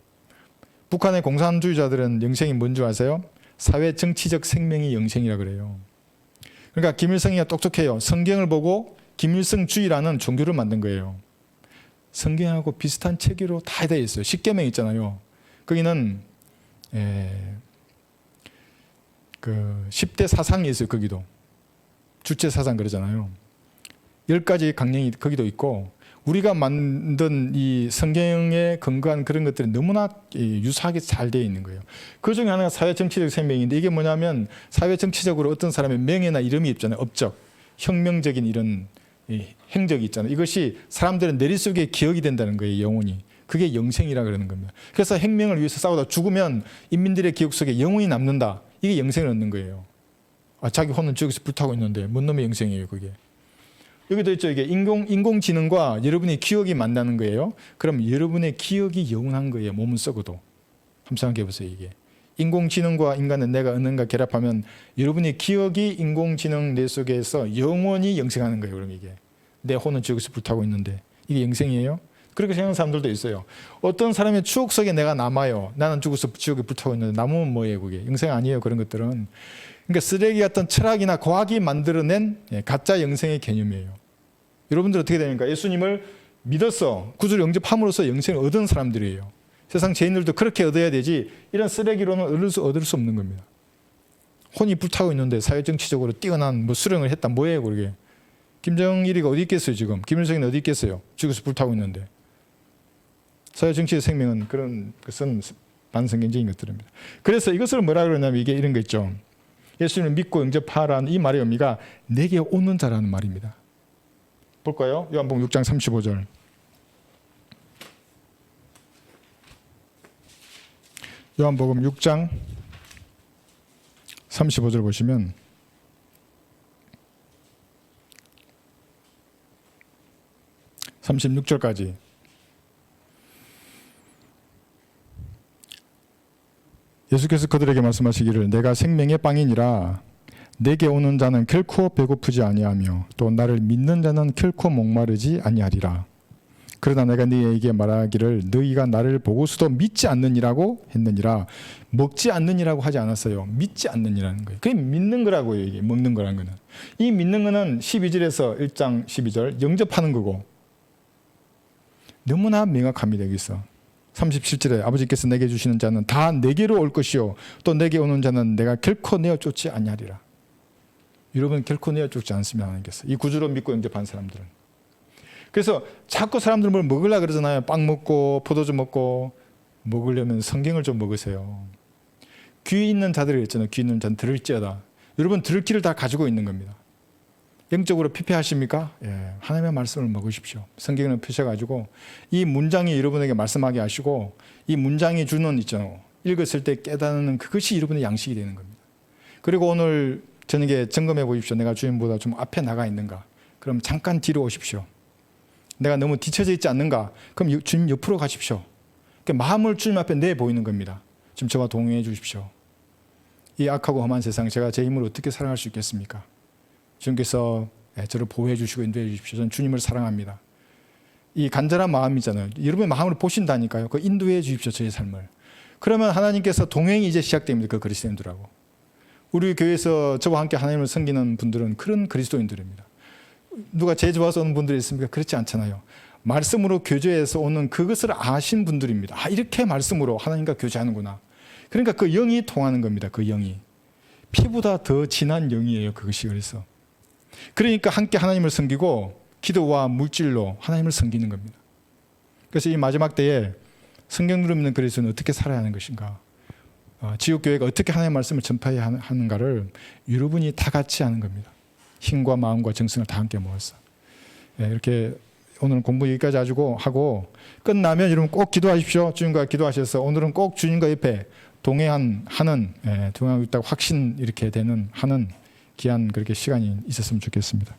북한의 공산주의자들은 영생이 뭔지 아세요? 사회 정치적 생명이 영생이라 그래요. 그러니까 김일성이가 똑똑해요. 성경을 보고 김일성주의라는 종교를 만든 거예요. 성경하고 비슷한 체계로 다 되어 있어요. 십계명 있잖아요. 거기는 그 10대 사상이 있어요. 거기도 주체 사상 그러잖아요. 10가지 강령이 거기도 있고, 우리가 만든 이 성경에 근거한 그런 것들이 너무나 유사하게 잘 되어 있는 거예요. 그 중에 하나가 사회정치적 생명인데, 이게 뭐냐면 사회정치적으로 어떤 사람의 명예나 이름이 있잖아요. 업적, 혁명적인 이런 행적이 있잖아요. 이것이 사람들은 내리 속에 기억이 된다는 거예요. 영원히. 그게 영생이라 그러는 겁니다. 그래서 혁명을 위해서 싸우다 죽으면 인민들의 기억 속에 영원히 남는다. 이게 영생을 얻는 거예요. 자기 혼은 저기서 불타고 있는데 뭔 놈의 영생이에요 그게. 여기도 있죠. 이게 인공지능과 여러분의 기억이 만나는 거예요. 그럼 여러분의 기억이 영원한 거예요. 몸은 썩어도. 한번 생각해 보세요. 이게 인공지능과 인간의 내가 얻는가 결합하면 여러분의 기억이 인공지능 뇌 속에서 영원히 영생하는 거예요. 그럼 이게 내 혼은 저기서 불타고 있는데 이게 영생이에요? 그렇게 생각하는 사람들도 있어요. 어떤 사람의 추억 속에 내가 남아요. 나는 죽어서 지옥에 불타고 있는데 남으면 뭐예요? 그게 영생 아니에요. 그런 것들은. 그러니까 쓰레기 같은 철학이나 과학이 만들어낸 가짜 영생의 개념이에요. 여러분들 어떻게 됩니까? 예수님을 믿었어. 구주를 영접함으로써 영생을 얻은 사람들이에요. 세상 죄인들도 그렇게 얻어야 되지, 이런 쓰레기로는 얻을 수 없는 겁니다. 혼이 불타고 있는데 사회정치적으로 뛰어난 수령을 했다. 뭐예요 그게? 김정일이가 어디 있겠어요 지금? 김일성이는 어디 있겠어요? 죽어서 불타고 있는데. 사회정치의 생명은 그런 것은 반성경적인 것들입니다. 그래서 이것을 뭐라 그러냐면 이게 이런 거 있죠. 예수님을 믿고 영접하라는 이 말의 의미가 내게 오는 자라는 말입니다. 볼까요? 요한복음 6장 35절. 요한복음 6장 35절 보시면 (36절까지) 예수께서 그들에게 말씀하시기를 내가 생명의 빵이니라. 내게 오는 자는 결코 배고프지 아니하며 또 나를 믿는 자는 결코 목마르지 아니하리라. 그러나 내가 너희에게 말하기를 너희가 나를 보고서도 믿지 않느니라고 했느니라. 먹지 않느니라고 하지 않았어요. 믿지 않느니라는 거예요. 그게 믿는 거라고요. 이게 먹는 거라는 거는. 이 믿는 거는 12절에서 1장 12절 영접하는 거고, 너무나 명확합니다. 여기서 37절에 아버지께서 내게 주시는 자는 다 내게로 올 것이요 또 내게 오는 자는 내가 결코 내어 쫓지 아니하리라. 여러분 결코 내어 쫓지 않습니다. 하나님께서 이 구주로 믿고 영접한 사람들은. 그래서 자꾸 사람들 뭘 먹으려고 그러잖아요. 빵 먹고 포도주 먹고. 먹으려면 성경을 좀 먹으세요. 귀 있는 자들이 있잖아요. 귀 있는 자는 들을지어다. 여러분 들을 귀를 다 가지고 있는 겁니다. 영적으로 피폐하십니까? 예, 하나님의 말씀을 먹으십시오. 성경을 펴셔가지고 이 문장이 여러분에게 말씀하게 하시고 이 문장이 주는 있잖아요. 읽었을 때 깨닫는 그것이 여러분의 양식이 되는 겁니다. 그리고 오늘 저녁에 점검해 보십시오. 내가 주님보다 좀 앞에 나가 있는가? 그럼 잠깐 뒤로 오십시오. 내가 너무 뒤처져 있지 않는가? 그럼 주님 옆으로 가십시오. 그러니까 마음을 주님 앞에 내 보이는 겁니다. 지금 저와 동행해 주십시오. 이 악하고 험한 세상 제가 제 힘으로 어떻게 사랑할 수 있겠습니까? 주님께서 저를 보호해 주시고 인도해 주십시오. 저는 주님을 사랑합니다. 이 간절한 마음이잖아요. 여러분의 마음을 보신다니까요. 그 인도해 주십시오. 저의 삶을. 그러면 하나님께서 동행이 이제 시작됩니다. 그 그리스도인들하고. 우리 교회에서 저와 함께 하나님을 섬기는 분들은 그런 그리스도인들입니다. 누가 제주 와서 오는 분들이 있습니까? 그렇지 않잖아요. 말씀으로 교제해서 오는 그것을 아신 분들입니다. 아, 이렇게 말씀으로 하나님과 교제하는구나. 그러니까 그 영이 통하는 겁니다. 그 영이. 피보다 더 진한 영이에요. 그것이. 그러니까 함께 하나님을 섬기고 기도와 물질로 하나님을 섬기는 겁니다. 그래서 이 마지막 때에 성경으로 믿는 그리스도는 어떻게 살아야 하는 것인가, 지옥교회가 어떻게 하나님의 말씀을 전파해야 하는가를 여러분이 다 같이 하는 겁니다. 힘과 마음과 정성을 다 함께 모아서. 이렇게 오늘 공부 여기까지 하고 끝나면 여러분 꼭 기도하십시오. 주님과 기도하셔서 오늘은 꼭 주님과 옆에 동행하고 있다고 확신 이렇게 하는 귀한 그렇게 시간이 있었으면 좋겠습니다.